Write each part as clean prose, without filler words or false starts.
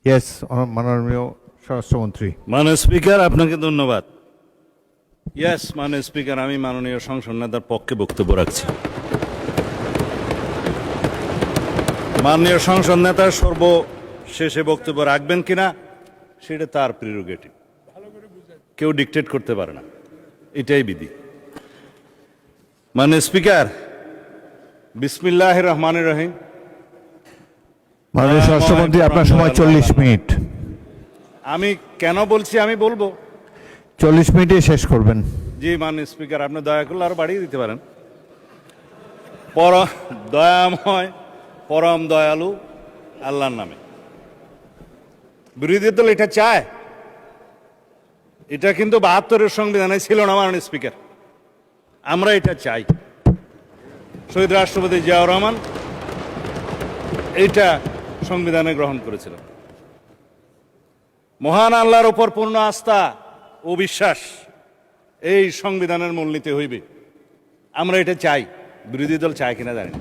Yes, মাননীয় স্বরাষ্ট্রমন্ত্রী। মাননীয় স্পিকার, আপনাকে ধন্যবাদ। ইয়েস, মাননীয় স্পিকার, আমি মাননীয় সংসদ নেতার পক্ষে বক্তব্য রাখছি। মাননীয় সংসদ নেতা সর্বশেষে বক্তব্য রাখবেন কিনা সেটা তার প্রিরোগেটিভ, কেউ ডিকটেট করতে পারে না, এটাই বিধি। মাননীয় স্পিকার, বিসমিল্লাহির রহমানির রহিম। মাননীয় স্বরাষ্ট্রমন্ত্রী, আপনার সময় 40 মিনিট। আমি কেন বলছি, আমি বলবো 40 মিনিটে শেষ করবেন। জি মাননীয় স্পিকার, আপনি দয়া করলে আরো বাড়িয়ে দিতে পারেন। দয়াময় পরম দয়ালু আল্লাহর নামে। বিরোধী দল এটা চায়, এটা কিন্তু 72-এর সংবিধানে ছিল না মাননীয় স্পিকার। আমরা এটা চাই। শহীদ রাষ্ট্রপতি জিয়াউর রহমান এইটা সংবিধানে গ্রহণ করেছিলেন। মহান আল্লাহর উপর পূর্ণ আস্থা ও বিশ্বাস এই সংবিধানের মূলনীতি হইবে। আমরা এটা চাই। বিরোধী দল চায় কিনা জানি না।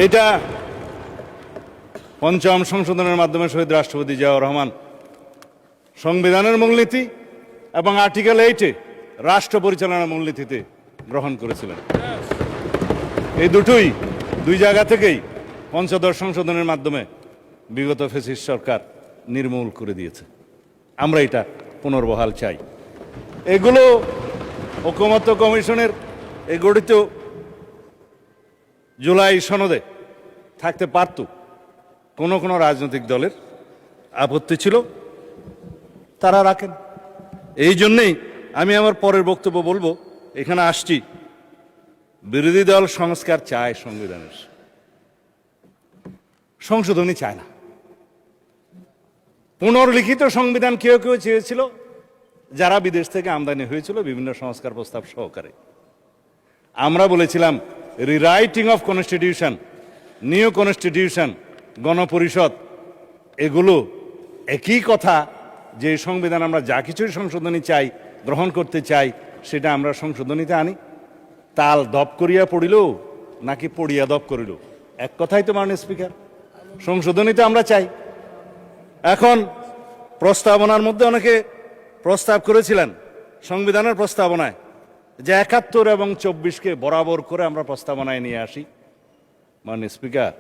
এটা পঞ্চম সংশোধনের মাধ্যমে শহীদ রাষ্ট্রপতি জিয়াউর রহমান সংবিধানের মূলনীতি এবং আর্টিকেল 8-এ রাষ্ট্র পরিচালনার মূলনীতিতে গ্রহণ করেছিলেন। এই দুই জায়গা থেকেই পঞ্চদশ সংশোধনের মাধ্যমে বিগত ফ্যাসিস্ট সরকার নির্মূল করে দিয়েছে। আমরা এটা পুনর্বহাল চাই। এগুলো ঐকমত্য কমিশনের এই গঠিত জুলাই সনদে থাকতে পারত। কোনো রাজনৈতিক দলের আপত্তি ছিল, তারা রাখেন। এই জন্যেই আমি আমার পরের বক্তব্য বলবো, এখানে আসছি বিরোধী দল সংস্কার চায়, সংবিধানের সংশোধনী চায় না। পুনর্লিখিত সংবিধান কেউ চেয়েছিল, যারা বিদেশ থেকে আমদানি হয়েছিল বিভিন্ন সংস্কার প্রস্তাব সহকারে। আমরা বলেছিলাম rewriting of constitution, new constitution, গণপরিষদ, এগুলো একই কথা। যে সংবিধান আমরা যা কিছুই সংশোধনী চাই, গ্রহণ করতে চাই, সেটা আমরা সংশোধনীতে আনি। তাল দপ করিয়া পড়িল নাকি পড়িয়া দপ করিল, এক কথাই তো মাননীয় স্পিকার। সংশোধনীতে আমরা চাই। এখন প্রস্তাবনার মধ্যে অনেকে প্রস্তাব করেছিলেন সংবিধানের প্রস্তাবনায় যে 71 এবং 24-কে বরাবর করে আমরা প্রস্তাবনায় নিয়ে আসি। মাননীয় স্পিকার,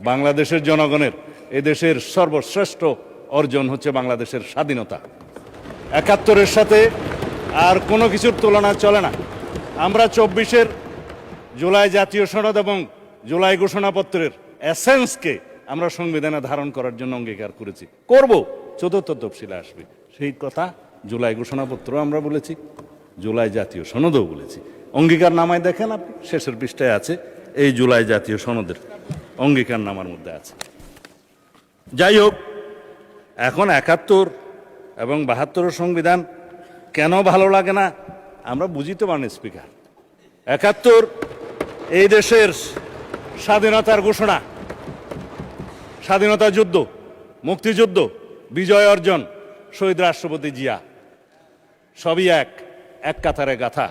বাংলাদেশের জনগণের এদেশের সর্বশ্রেষ্ঠ অর্জন হচ্ছে বাংলাদেশের স্বাধীনতা। 71-এর সাথে আর কোনো কিছুর তুলনা চলে না। আমরা 24-এর জুলাই জাতীয় সনদ এবং জুলাই ঘোষণাপত্রের এসেন্সকে আমরা সংবিধানে ধারণ করার জন্য অঙ্গীকার করেছি, করব। চতুর্থ তফসিলে আসবে সেই কথা। জুলাই ঘোষণাপত্র আমরা বলেছি, জুলাই জাতীয় সনদও বলেছি। অঙ্গীকার নামায় দেখেন আপনি, শেষের পৃষ্ঠায় আছে, এই জুলাই জাতীয় সনদের অঙ্গীকার নামার মধ্যে আছে। যাই হোক, এখন 71 এবং 72-এর সংবিধান কেন ভালো লাগে না আমরা বুঝি তো মাননীয় স্পিকার। 71 এই দেশের স্বাধীনতার ঘোষণা, স্বাধীনতা যুদ্ধ, মুক্তিযুদ্ধ, বিজয় অর্জন, শহীদ রাষ্ট্রপতি জিয়া, সবই এক কাতারে গাথা।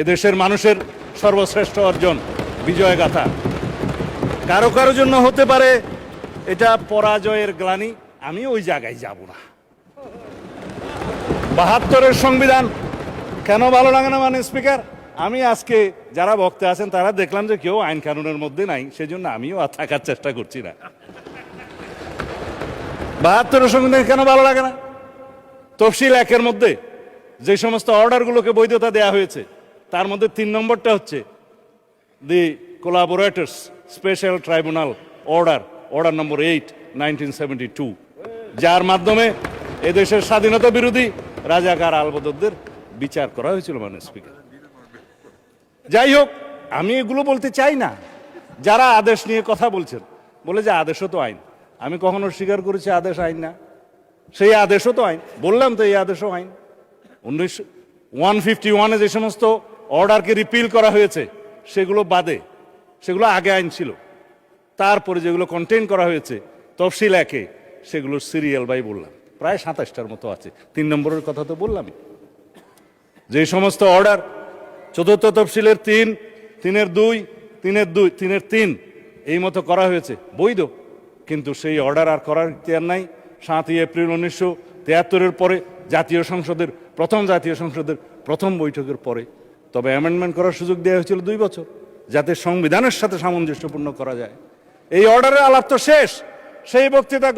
এদেশের মানুষের সর্বশ্রেষ্ঠ অর্জন, বিজয় গাথা। কারো জন্য হতে পারে এটা পরাজয়ের গ্লানি, আমি ওই জায়গায় যাব না। 72-এর সংবিধান কেন ভালো লাগে না মাননীয় স্পিকার? আমি আজকে যারা বক্তা আছেন তারা দেখলাম যে কেউ আইন কানুনের মধ্যে নাই, সেজন্য আমিও আর থাকার চেষ্টা করছি না। 72-এর সংবিধান কেন ভালো লাগে না? তফসিল 1-এর মধ্যে যে সমস্ত অর্ডারগুলোকে বৈধতা দেয়া হয়েছে, তার মধ্যে 3 নম্বরটা হচ্ছে দি কোলাবোরেটরস স্পেশাল ট্রাইব্যুনাল অর্ডার নম্বর 8, 1972, যার মাধ্যমে এদেশের স্বাধীনতা বিরোধী রাজাকার আলবদরদের বিচার করা হয়েছিল মাননীয় স্পিকার। যাই হোক, আমি এগুলো বলতে চাই না। যারা আদেশ নিয়ে কথা বলছেন, বলে যে আদেশও তো আইন। আমি কখনো স্বীকার করেছি আদেশ আইন না? সেই আদেশও তো আইন। বললাম তো এই আদেশও আইন। 151-এ যে সমস্ত অর্ডারকে রিপিল করা হয়েছে সেগুলো বাদে, সেগুলো আগে আইন ছিল। তারপরে যেগুলো কন্টেইন করা হয়েছে তফসিল 1-এ, সেগুলোর সিরিয়াল বাই বললাম প্রায় 27টার মতো আছে। 3 নম্বরের কথা তো বললামই। যে সমস্ত অর্ডার চতুর্থ তফসিলের 3, 3-এর 2, 3-এর 3 এই মতো করা হয়েছে বৈধ, কিন্তু সেই অর্ডার আর করার ইখতিয়ার নাই। 7ই এপ্রিল 1973-এর পরে জাতীয় সংসদের প্রথম বৈঠকের পরে তবে অ্যামেন্ডমেন্ট করার সুযোগ দেওয়া হয়েছিল 2 বছর, যাতে সংবিধানের সাথে সামঞ্জস্যপূর্ণ করা যায়। এই অর্ডারের আলাপ তো শেষ। সেই বক্তৃতা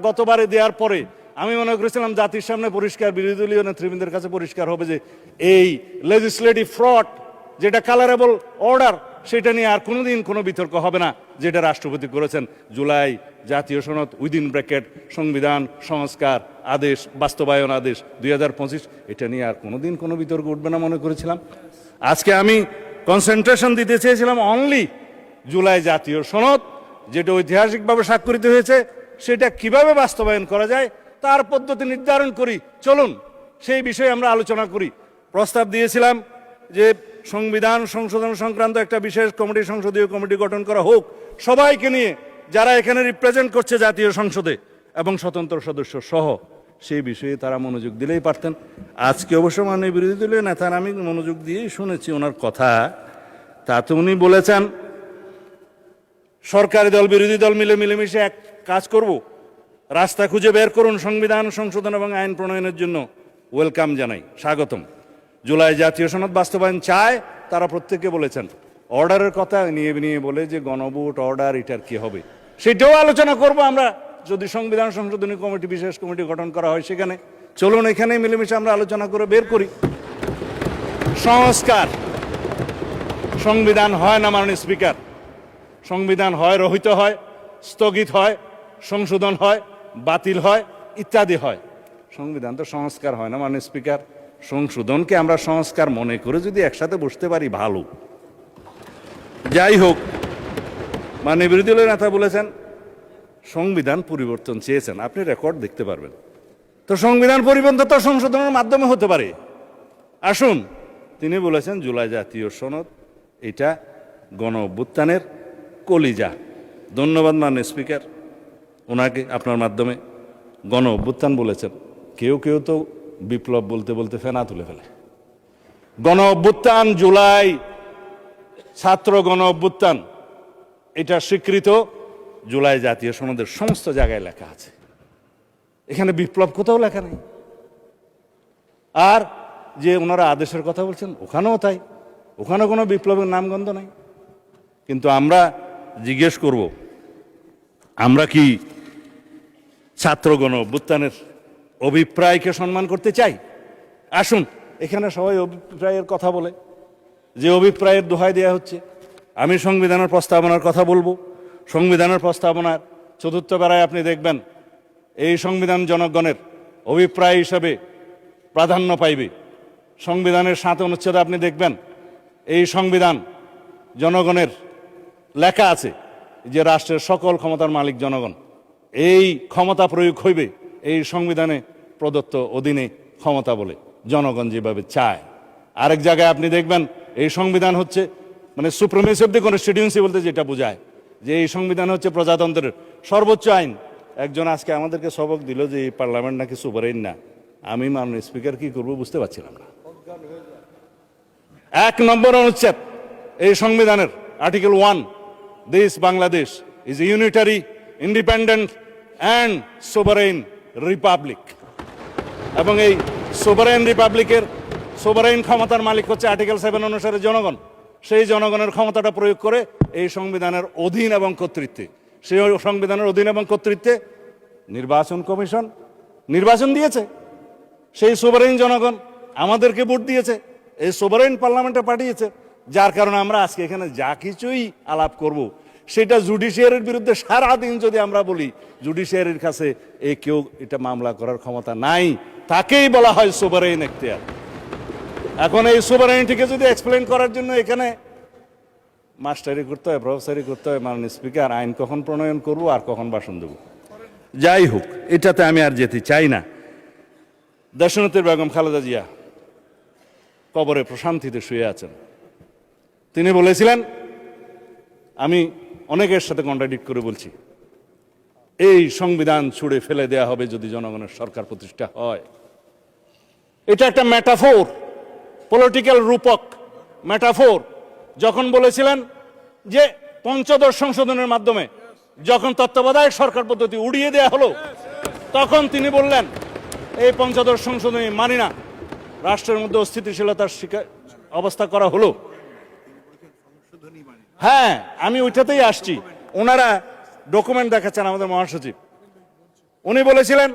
গতবারে দেওয়ার পরে আমি মনে করেছিলাম জাতির সামনে পরিষ্কার, বিরোধী দলীয় নেতৃবৃন্দের কাছে পরিষ্কার হবে যে এই লেজিসলেটিভ ফ্রড, যেটা কালারেবল অর্ডার, সেটা নিয়ে আর কোনোদিন কোনো বিতর্ক হবে না। যেটা রাষ্ট্রপতি করেছেন, জুলাই জাতীয় সনদ উইদিন ব্র্যাকেট সংবিধান সংস্কার আদেশ বাস্তবায়ন আদেশ 2025, এটা নিয়ে আর কোনোদিন কোনো বিতর্ক উঠবে না মনে করেছিলাম। আজকে আমি কনসেন্ট্রেশন দিতে চেয়েছিলাম অনলি জুলাই জাতীয় সনদ, যেটা ঐতিহাসিকভাবে স্বাক্ষরিত হয়েছে, সেটা কিভাবে বাস্তবায়ন করা যায় তার পদ্ধতি নির্ধারণ করি, চলুন সেই বিষয়ে আমরা আলোচনা করি। প্রস্তাব দিয়েছিলাম যে সংবিধান সংশোধন সংক্রান্ত একটা বিশেষ কমিটি, সংসদীয় কমিটি গঠন করা হোক, সবাইকে নিয়ে যারা এখানে রিপ্রেজেন্ট করছে জাতীয় সংসদে এবং স্বতন্ত্র সদস্য সহ। সেই বিষয়ে তারা মনোযোগ দিলেই পারতেন। আজকে অবশ্য মাননীয় বিরোধী দলীয় নেতার আমি মনোযোগ দিয়েই শুনেছি ওনার কথা। তাতে উনি বলেছেন সরকারি দল বিরোধী দল মিলেমিশে এক কাজ করব, রাস্তা খুঁজে বের করুন সংবিধান সংশোধন এবং আইন প্রণয়নের জন্য। ওয়েলকাম জানাই, স্বাগতম। জুলাই জাতীয় সনদ বাস্তবায়ন চায় তারা প্রত্যেকে বলেছেন। অর্ডারের কথা নিয়ে বলে যে গণভোট অর্ডার, এটার কি হবে সেটাও আলোচনা করব আমরা, যদি সংবিধান সংশোধনী কমিটি বিশেষ কমিটি গঠন করা হয় সেখানে। চলুন এখানে মিলেমিশে আমরা আলোচনা করে বের করি। সংস্কার, সংবিধান হয় না মাননীয় স্পিকার, সংবিধান হয় রহিত হয়, স্থগিত হয়, সংশোধন হয়, বাতিল হয়, ইত্যাদি হয়। সংবিধান তো সংস্কার হয় না মাননীয় স্পিকার। সংশোধনকে আমরা সংস্কার মনে করে যদি একসাথে বসতে পারি ভালো। যাই হোক, মাননীয় বিরোধী দলের নেতা বলেছেন সংবিধান পরিবর্তন চেয়েছেন, আপনি রেকর্ড দেখতে পারবেন। তো সংবিধান পরিবর্তন তো সংশোধনের মাধ্যমে হতে পারে। আসুন, তিনি বলেছেন জুলাই জাতীয় সনদ এটা গণ অভ্যুত্থানের কলিজা। ধন্যবাদ মাননীয় স্পিকার ওনাকে, আপনার মাধ্যমে। গণ অভ্যুত্থান বলেছেন, কেউ কেউ তো বিপ্লব বলতে বলতে ফেনা তুলে ফেলে। গণ অভ্যুত্থান, জুলাই ছাত্র গণ অভ্যুত্থান, এটা স্বীকৃত জুলাই জাতীয় সনদের সমস্ত জায়গায় লেখা আছে। এখানে বিপ্লব কোথাও লেখা নেই। আর যে ওনারা আদেশের কথা বলছেন ওখানেও তাই, ওখানে কোনো বিপ্লবের নামগন্ধ নাই। কিন্তু আমরা জিজ্ঞেস করব, আমরা কি ছাত্র গণ অভ্যুত্থানের অভিপ্রায়কে সম্মান করতে চাই? আসুন, এখানে সবাই অভিপ্রায়ের কথা বলে, যে অভিপ্রায়ের দোহাই দেওয়া হচ্ছে। আমি সংবিধানের প্রস্তাবনার কথা বলবো। সংবিধানের প্রস্তাবনার 4র্থ ধারায় আপনি দেখবেন এই সংবিধান জনগণের অভিপ্রায় হিসাবে প্রাধান্য পাইবে। সংবিধানের 7 অনুচ্ছেদে আপনি দেখবেন এই সংবিধান জনগণের লেখা আছে যে রাষ্ট্রের সকল ক্ষমতার মালিক জনগণ। এই ক্ষমতা প্রয়োগ হইবে এই সংবিধানে প্রদত্ত অধীনে ক্ষমতা বলে জনগণ যেভাবে চায়। আরেক জায়গায় আপনি দেখবেন এই সংবিধান হচ্ছে মানে সুপ্রিমেসি অফ দি কনস্টিটিউয়েন্সি বলতে যেটা বোঝায়, যে এই সংবিধান হচ্ছে প্রজাতন্ত্রের সর্বোচ্চ আইন। একজন আজকে আমাদেরকে সবক দিল যে এই পার্লামেন্ট নাকি সুপারিন না। আমি মাননীয় স্পিকার কি করবো বুঝতে পারছিলাম না। 1 নম্বর অনুচ্ছেদ এই সংবিধানের article 1, this Bangladesh is a unitary independent and sovereign republic. এবং এই সোভারেইন রিপাবলিকের সোভারেইন ক্ষমতার মালিক হচ্ছে আর্টিকেল 7 অনুসারে জনগণ। সেই জনগণের ক্ষমতাটা প্রয়োগ করে এই সংবিধানের অধীন এবং কর্তৃত্বে, সেই সংবিধানের অধীন এবং কর্তৃত্বে নির্বাচন কমিশন নির্বাচন দিয়েছে। সেই সোভারেইন জনগণ আমাদেরকে ভোট দিয়েছে, এই সোভারেইন পার্লামেন্টে পাঠিয়েছে। যার কারণে আমরা আজকে এখানে যা কিছুই আলাপ করব সেটা জুডিশিয়ারির বিরুদ্ধে সারাদিন যদি আমরা বলি, জুডিশিয়ারির কাছে কেউ এটা মামলা করার ক্ষমতা নাই, তাকেই বলা হয় সোভারেইন এখতিয়ার। এখন এই সোভারেইনটিকে যদি এক্সপ্লেন করার জন্য এখানে মাস্টারি করতে হয়, প্রফেসরি করতে হয়, মাননীয় স্পিকার আইন কখন প্রণয়ন করবো আর কখন ভাষণ দেবো। যাই হোক, এটাতে আমি আর যেতে চাই না। দেশনেত্রী বেগম খালেদা জিয়া কবরে প্রশান্তিতে শুয়ে আছেন। তিনি বলেছিলেন, আমি অনেকের সাথে কন্ট্রাডিক্ট করে বলছি, এই সংবিধান ছুঁড়ে ফেলে দেয়া হবে যদি জনগণের সরকার প্রতিষ্ঠা হয়। এটা একটা মেটাফোর, পলিটিক্যাল রূপক মেটাফোর। যখন বলেছিলেন যে 15 সংশোধনের মাধ্যমে যখন তত্ত্বাবধায়ক সরকার পদ্ধতি উড়িয়ে দেয়া হলো, তখন তিনি বললেন এই পঞ্চদশ সংশোধনী মানি না, রাষ্ট্রের মধ্যে অস্থিতিশীলতার অবস্থা করা হলো। হ্যাঁ, আমি ওইটাতেই আসছি। ওনারা ডকুমেন্ট দেখাচ্ছেন আমাদের মহাসচিব, উনি বলেছিলেন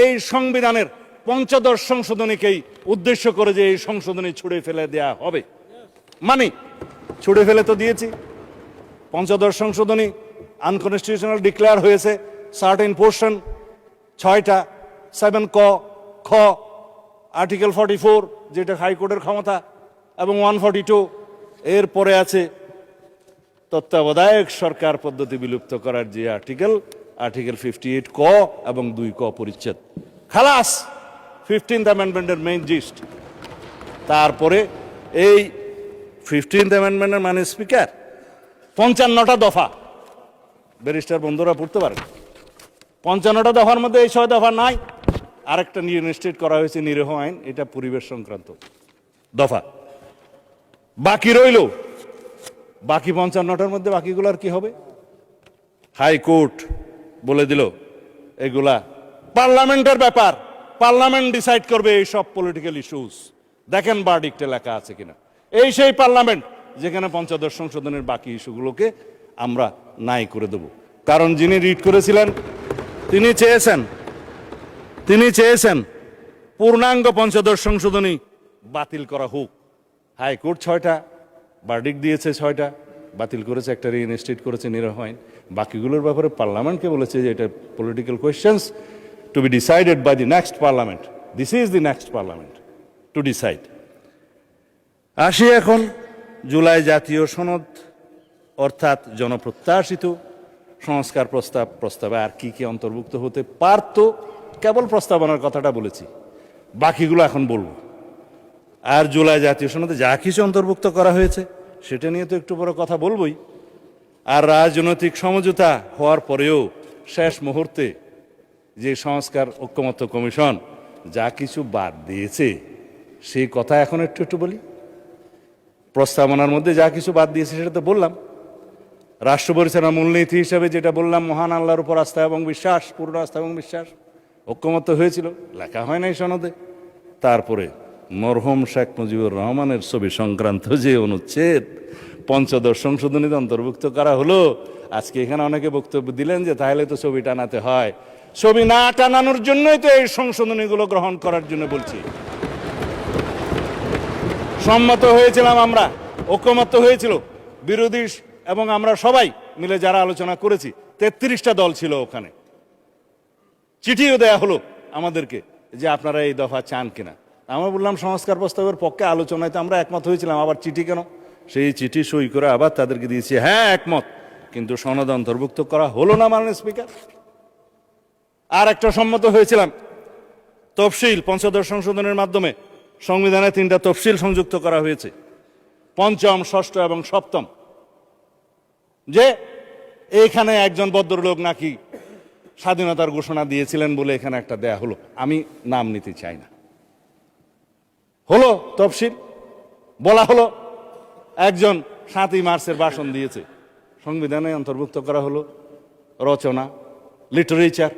এই সংবিধানের পঞ্চদশ সংশোধনীকেই উদ্দেশ্য করে যে এই সংশোধনী ছুড়ে ফেলে দেয়া হবে। মানে ছুড়ে ফেলে তো দিয়েছি। পঞ্চদশ সংশোধনী আনকনস্টিটিউশনাল ডিক্লেয়ার হয়েছে সার্টেন পোর্শন 6টা, 7 ক, খ, আর্টিকেল 44 যেটা হাইকোর্টের ক্ষমতা, এবং 142। এরপরে আছে তত্ত্বাবধায়ক সরকার পদ্ধতি বিলুপ্ত করার যে আর্টিকেল 58 ক এবং 2 ক পরিচ্ছেদ। খালাস 15th অ্যামেন্ডমেন্টের মেইন জিস্ট। তারপরে এই 15th অ্যামেন্ডমেন্টের মানে স্পিকার 55টা দফা, ব্যারিস্টার বন্ধুরা পড়তে পারেন। 55টা দফার মধ্যে এই 6 দফা নাই। আরেকটা ইনস্টেট করা হয়েছে নিরীহ আইন, এটা পরিবেশ সংক্রান্ত দফা। বাকি রইল বাকি 55টার মধ্যে বাকিগুলার কি হবে? হাইকোর্ট বলে দিল এগুলা পার্লামেন্টের ব্যাপার, পার্লামেন্ট ডিসাইড করবে এই সব পলিটিক্যাল ইস্যুস। দেখেন ভার্ডিক্টে লেখা আছে কিনা। এই সেই পার্লামেন্ট যেখানে পঞ্চদশ সংশোধনের বাকি ইস্যুগুলোকে আমরা নাই করে দেব। কারণ যিনি রিড করেছিলেন তিনি চেয়েছেন পূর্ণাঙ্গ পঞ্চদশ সংশোধনী বাতিল করা হোক। হাইকোর্ট 6টা ভার্ডিক্ট দিয়েছে, 6টা বাতিল করেছে, একটা রিইনস্টেট করেছে নিরীহ আইন। বাকিগুলোর ব্যাপারে পার্লামেন্টকে বলেছে যে এটা political questions to be decided by the next parliament. This is the next parliament to decide. আসি এখন জুলাই জাতীয় সনদ, অর্থাৎ জনপ্রত্যাশিত সংস্কার প্রস্তাবে আর কি কি অন্তর্ভুক্ত হতে পারত। কেবল প্রস্তাবনার কথাটা বলেছি, বাকিগুলো এখন বলবো। আর জুলাই জাতীয় সনদে যা কিছু অন্তর্ভুক্ত করা হয়েছে সেটা নিয়ে তো একটু বড় কথা বলবই। আর রাজনৈতিক সমঝোতা হওয়ার পরেও শেষ মুহূর্তে যে সংস্কার ঐকমত্য কমিশন যা কিছু বাদ দিয়েছে সেই কথা এখন একটু বলি। প্রস্তাবনার মধ্যে যা কিছু বাদ দিয়েছে সেটা তো বললাম। রাষ্ট্র পরিচালনা মূলনীতি হিসাবে যেটা বললাম, মহান আল্লাহর উপর আস্থা এবং বিশ্বাস, পূর্ণ আস্থা এবং বিশ্বাস, ঐকমত্য হয়েছিল, লেখা হয় নাই সনদে। তারপরে মরহুম শেখ মুজিবুর রহমানের ছবি সংক্রান্ত যে অনুচ্ছেদ পঞ্চদশ সংশোধনীতে অন্তর্ভুক্ত করা হলো, আজকে এখানে অনেকে বক্তব্য দিলেন যে তাহলে তো ছবি টানাতে হয়। ছবি না টানানোর জন্যই তো এই সংশোধনীগুলো গ্রহণ করার জন্য বলছি। সম্মত হয়েছিলাম আমরা, ঐকমত্য হয়েছিল বিরোধী এবং আমরা সবাই মিলে যারা আলোচনা করেছি। 33টা দল ছিল ওখানে। চিঠিও দেয়া হলো আমাদেরকে যে আপনারা এই দফা চান কিনা। আমরা বললাম সংস্কার প্রস্তাবের পক্ষে, আলোচনায় তো আমরা একমত হয়েছিলাম, আবার চিঠি কেন? সেই চিঠি সই করে আবার তাদেরকে দিয়েছি, হ্যাঁ একমত, কিন্তু সনদ অন্তর্ভুক্ত করা হলো না মাননীয় স্পিকার। আর একটা সম্মত হয়েছিলাম তফসিল, পঞ্চদশ সংশোধনের মাধ্যমে সংবিধানে 3টা তফসিল সংযুক্ত করা হয়েছে, 5ম, 6ষ্ঠ এবং 7ম। যে এইখানে একজন ভদ্রলোক নাকি স্বাধীনতার ঘোষণা দিয়েছিলেন বলে এখানে একটা দেয়া হলো, আমি নাম নিতে চাই না। হলো তফসিল, বলা হলো একজন 7ই মার্চের ভাষণ দিয়েছে, সংবিধানে অন্তর্ভুক্ত করা হলো। রচনা, লিটারেচার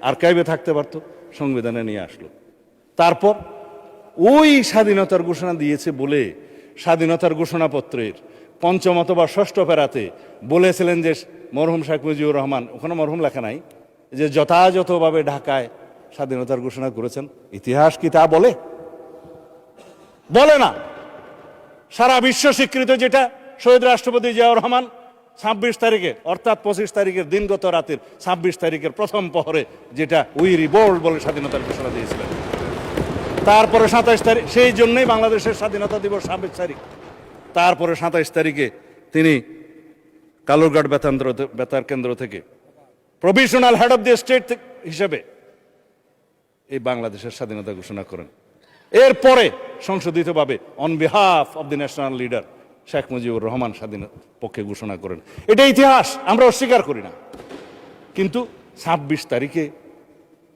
আর্কাইভে থাকতে পারতো, সংবিধানে নিয়ে আসলো। তারপর ওই স্বাধীনতার ঘোষণা দিয়েছে বলে স্বাধীনতার ঘোষণাপত্রের 5ম অথবা 6ষ্ঠ প্যারাতে বলেছিলেন যে মরহুম শেখ মুজিবুর রহমান, ওখানে মরহুম লেখা নাই, যে যথাযথভাবে ঢাকায় স্বাধীনতার ঘোষণা করেছেন। ইতিহাস কি তা বলে? বলে না। সারা বিশ্ব স্বীকৃত যেটা শহীদ রাষ্ট্রপতি জিয়াউর রহমান 26 তারিখে, অর্থাৎ 25 তারিখের দিনগত রাতের 26 তারিখের প্রথম প্রহরে যেটা উই রিভোল্ট বলে স্বাধীনতার ঘোষণা দিয়েছিলেন। তারপরে 27 তারিখ, সেই জন্যই বাংলাদেশের স্বাধীনতা দিবস 26 তারিখ। তারপরে 27 তারিখে তিনি কালুরঘাট বেতার কেন্দ্র থেকে provisional head of the state হিসেবে এই বাংলাদেশের স্বাধীনতা ঘোষণা করেন। এরপরে সংশোধিতভাবে on behalf of the national leader Sheikh Mujibur Rahman স্বাধীনতার পক্ষে ঘোষণা করেন। এটা ইতিহাস, আমরা অস্বীকার করি না। কিন্তু 26 তারিখে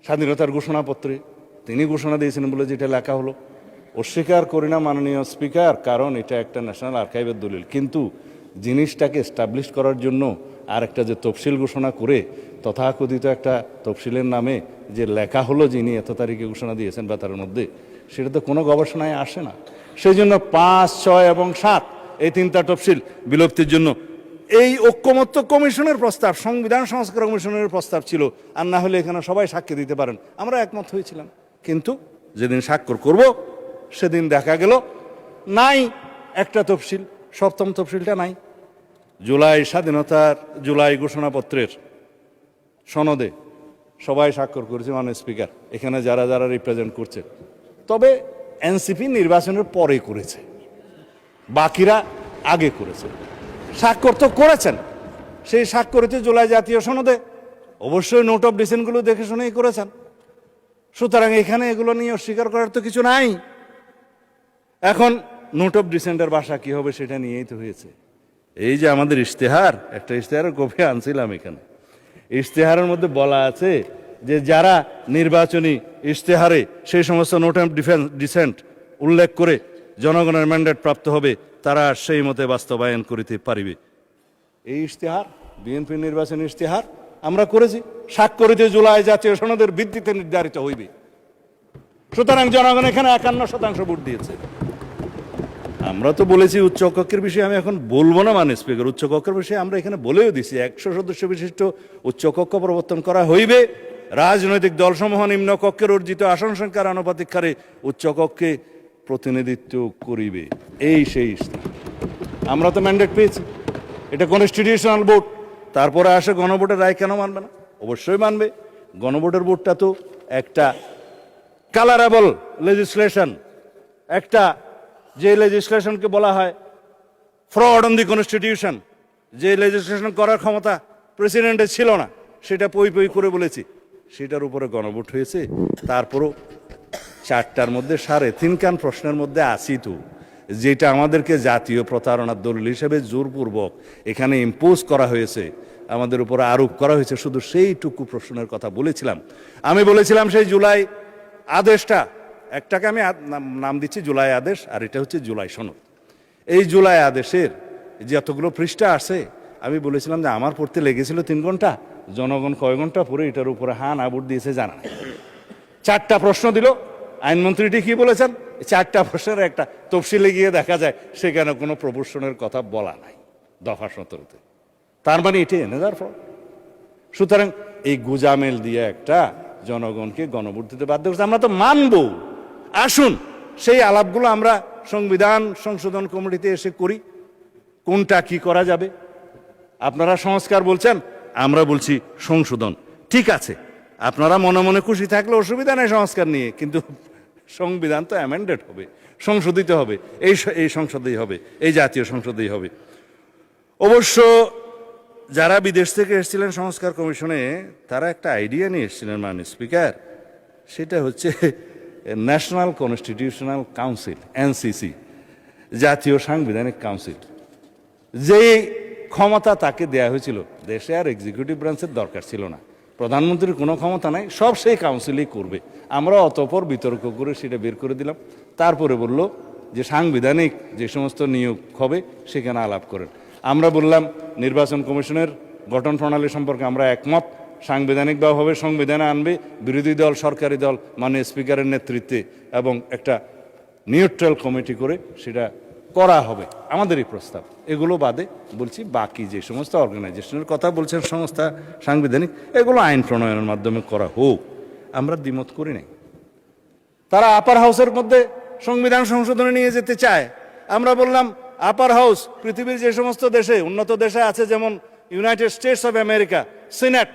স্বাধীনতার ঘোষণাপত্রে তিনি ঘোষণা দিয়েছিলেন বলে যেটা লেখা হলো, অস্বীকার করি না মাননীয় স্পিকার, কারণ এটা একটা ন্যাশনাল আর্কাইভের দলিল। কিন্তু জিনিসটাকে এস্টাবলিশ করার জন্য আর একটা যে তফসিল ঘোষণা করে তথাকথিত একটা তফসিলের নামে যে লেখা হলো যিনি এত তারিখে ঘোষণা দিয়েছেন বা তার মধ্যে, সেটা তো কোনো গবেষণায় আসে না। সেই জন্য 5, 6 এবং 7 এই 3টা তফসিল বিলুপ্তির জন্য এই ঐক্যমত্য কমিশনের প্রস্তাব, সংবিধান সংস্কার কমিশনের প্রস্তাব ছিল, আর না হলে এখানে সবাই সাক্ষী দিতে পারেন, আমরা একমত হয়েছিলাম। কিন্তু যেদিন স্বাক্ষর করব সেদিন দেখা গেল নাই একটা তফসিল, 7ম তফসিলটা নাই। জুলাই স্বাধীনতার জুলাই ঘোষণাপত্রের সনদে সবাই স্বাক্ষর করেছে, মাননীয় স্পিকার, এখানে যারা যারা রিপ্রেজেন্ট করছে। তবে এনসিপি নির্বাচনের পরে করেছে, বাকিরা আগে করেছে। স্বাক্ষর তো করেছেন, সেই স্বাক্ষরিত জুলাই জাতীয় সনদে অবশ্যই নোট অফ ডিসেন্টগুলো দেখে শুনেই করেছেন। সুতরাং এখানে এগুলো নিয়ে অস্বীকার করার তো কিছু নাই। এখন নোট অফ ডিসেন্টের ভাষা কি হবে সেটা নিয়েই তো হয়েছে। এই যে আমাদের ইশতেহার, একটা ইশতেহারের কপি আনছিলাম এখানে, ইশতেহারের মধ্যে বলা আছে যে যারা নির্বাচনী ইশতেহারে সেই সমস্ত নোট অফ ডিসেন্ট উল্লেখ করে জনগণের ম্যান্ডেট প্রাপ্ত হবে, তারা সেই মতে বাস্তবায়ন করিতে পারিবে। এই ইশতেহার বিএনপি নির্বাচনী ইশতেহার আমরা করেছি, স্বাক্ষরিত জুলাই জাতীয় সনদের ভিত্তিতে নির্ধারিত হইবে। সুতরাং জনগণ এখানে 51% ভোট দিয়েছে। আমরা তো বলেছি উচ্চকক্ষের বিষয়ে আমি এখন বলবো না, মানে স্পিকার, উচ্চকক্ষের বিষয়ে আমরা এখানে বলেও দিছি 100 সদস্য বিশিষ্ট উচ্চকক্ষ প্রবর্তন করা হইবে। রাজনৈতিক দলসমূহ নিম্ন কক্ষের অর্জিত আসন সংখ্যার আনুপাতিক হারে উচ্চকক্ষে প্রতিনিধিত্ব করিবে। এই সেই ইশতেহার। আমরা তো ম্যান্ডেট পেয়েছি, এটা কনস্টিটিউশনাল ভোট। তারপরে আসে গণভোটের রায়, কেন মানবে না? অবশ্যই মানবে। গণভোটের ভোটটা তো একটা কালারেবল লেজিসলেশন, একটা যে লেজিসলেশনকে বলা হয় ফ্রড অন দি কনস্টিটিউশন, যে লেজিসলেশন করার ক্ষমতা প্রেসিডেন্টের ছিল না, সেটা পই পই করে বলেছি, সেটার উপরে গণভোট হয়েছে। তারপরও 4টার মধ্যে 3.5 প্রশ্নের মধ্যে আসি তো, যেটা আমাদেরকে জাতীয় প্রতারণার দলিল হিসেবে জোরপূর্বক এখানে ইম্পোজ করা হয়েছে, আমাদের উপর আরোপ করা হয়েছে, শুধু সেইটুকু প্রশ্নের কথা বলেছিলাম। আমি বলেছিলাম সেই জুলাই আদেশটা, একটাকে আমি নাম দিচ্ছি জুলাই আদেশ, আর এটা হচ্ছে জুলাই সনদ। এই জুলাই আদেশের যে এতগুলো পৃষ্ঠা আছে, আমি বলেছিলাম যে আমার পড়তে লেগেছিল 3 ঘন্টা, জনগণ কয় ঘন্টা পরে এটার উপরে হা না ভোট দিয়েছে জানা নেই। 4টা প্রশ্ন দিল, আইনমন্ত্রীটি কি বলেছেন, 4টা প্রশ্নের একটা তফসিলে গিয়ে দেখা যায় সেখানে কোনো প্রপোর্শনের কথা বলা নাই দফা 17-তে। তার মানে এটি এনেদার ফ্রড। সুতরাং এই গুজামেল দিয়ে একটা জনগণকে গণভোট দিতে বাধ্য করছে। আমরা তো মানবো। আসুন সেই আলাপগুলো আমরা সংবিধান সংশোধন কমিটিতে এসে করি, কোনটা কি করা যাবে। আপনারা সংস্কার বলছেন, আমরা বলছি সংশোধন। ঠিক আছে, আপনারা মনে মনে খুশি থাকলে অসুবিধা নেই সংস্কার নিয়ে, কিন্তু সংবিধান তো অ্যামেন্ডেড হবে, সংশোধিত হবে, এই সংসদেই হবে, এই জাতীয় সংসদেই হবে। অবশ্য যারা বিদেশ থেকে এসেছিলেন সংস্কার কমিশনে, তারা একটা আইডিয়া নিয়ে এসেছিলেন, মাননীয় স্পিকার, সেটা হচ্ছে ন্যাশনাল কনস্টিটিউশনাল কাউন্সিল, এনসিসি, জাতীয় সাংবিধানিক কাউন্সিল। যে ক্ষমতা তাকে দেয়া হয়েছিল, দেশে আর এক্সিকিউটিভ ব্রাঞ্চের দরকার ছিল না, প্রধানমন্ত্রীর কোনো ক্ষমতা নাই, সব সেই কাউন্সিলই করবে। আমরা অতঃপর বিতর্ক করে সেটা বের করে দিলাম। তারপরে বলল যে সাংবিধানিক যে সমস্ত নিয়োগ হবে সেখানে আলাপ করেন। আমরা বললাম নির্বাচন কমিশনের গঠন প্রণালী সম্পর্কে আমরা একমত, সাংবিধানিকভাবে সংবিধানে আনবে বিরোধী দল, সরকারি দল, মাননীয় স্পিকারের নেতৃত্বে, এবং একটা নিউট্রাল কমিটি করে সেটা করা হবে, আমাদেরই প্রস্তাব। এগুলো বাদে বলছি বাকি যে সমস্ত অর্গানাইজেশনের কথা বলছেন সংস্থা সাংবিধানিক, এগুলো আইন প্রণয়নের মাধ্যমে করা হোক, আমরা দ্বিমত করি নাই। তারা আপার হাউসের মধ্যে সংবিধান সংশোধনে নিয়ে যেতে চায়। আমরা বললাম আপার হাউস পৃথিবীর যে সমস্ত দেশে, উন্নত দেশে আছে, যেমন United states of America, senate,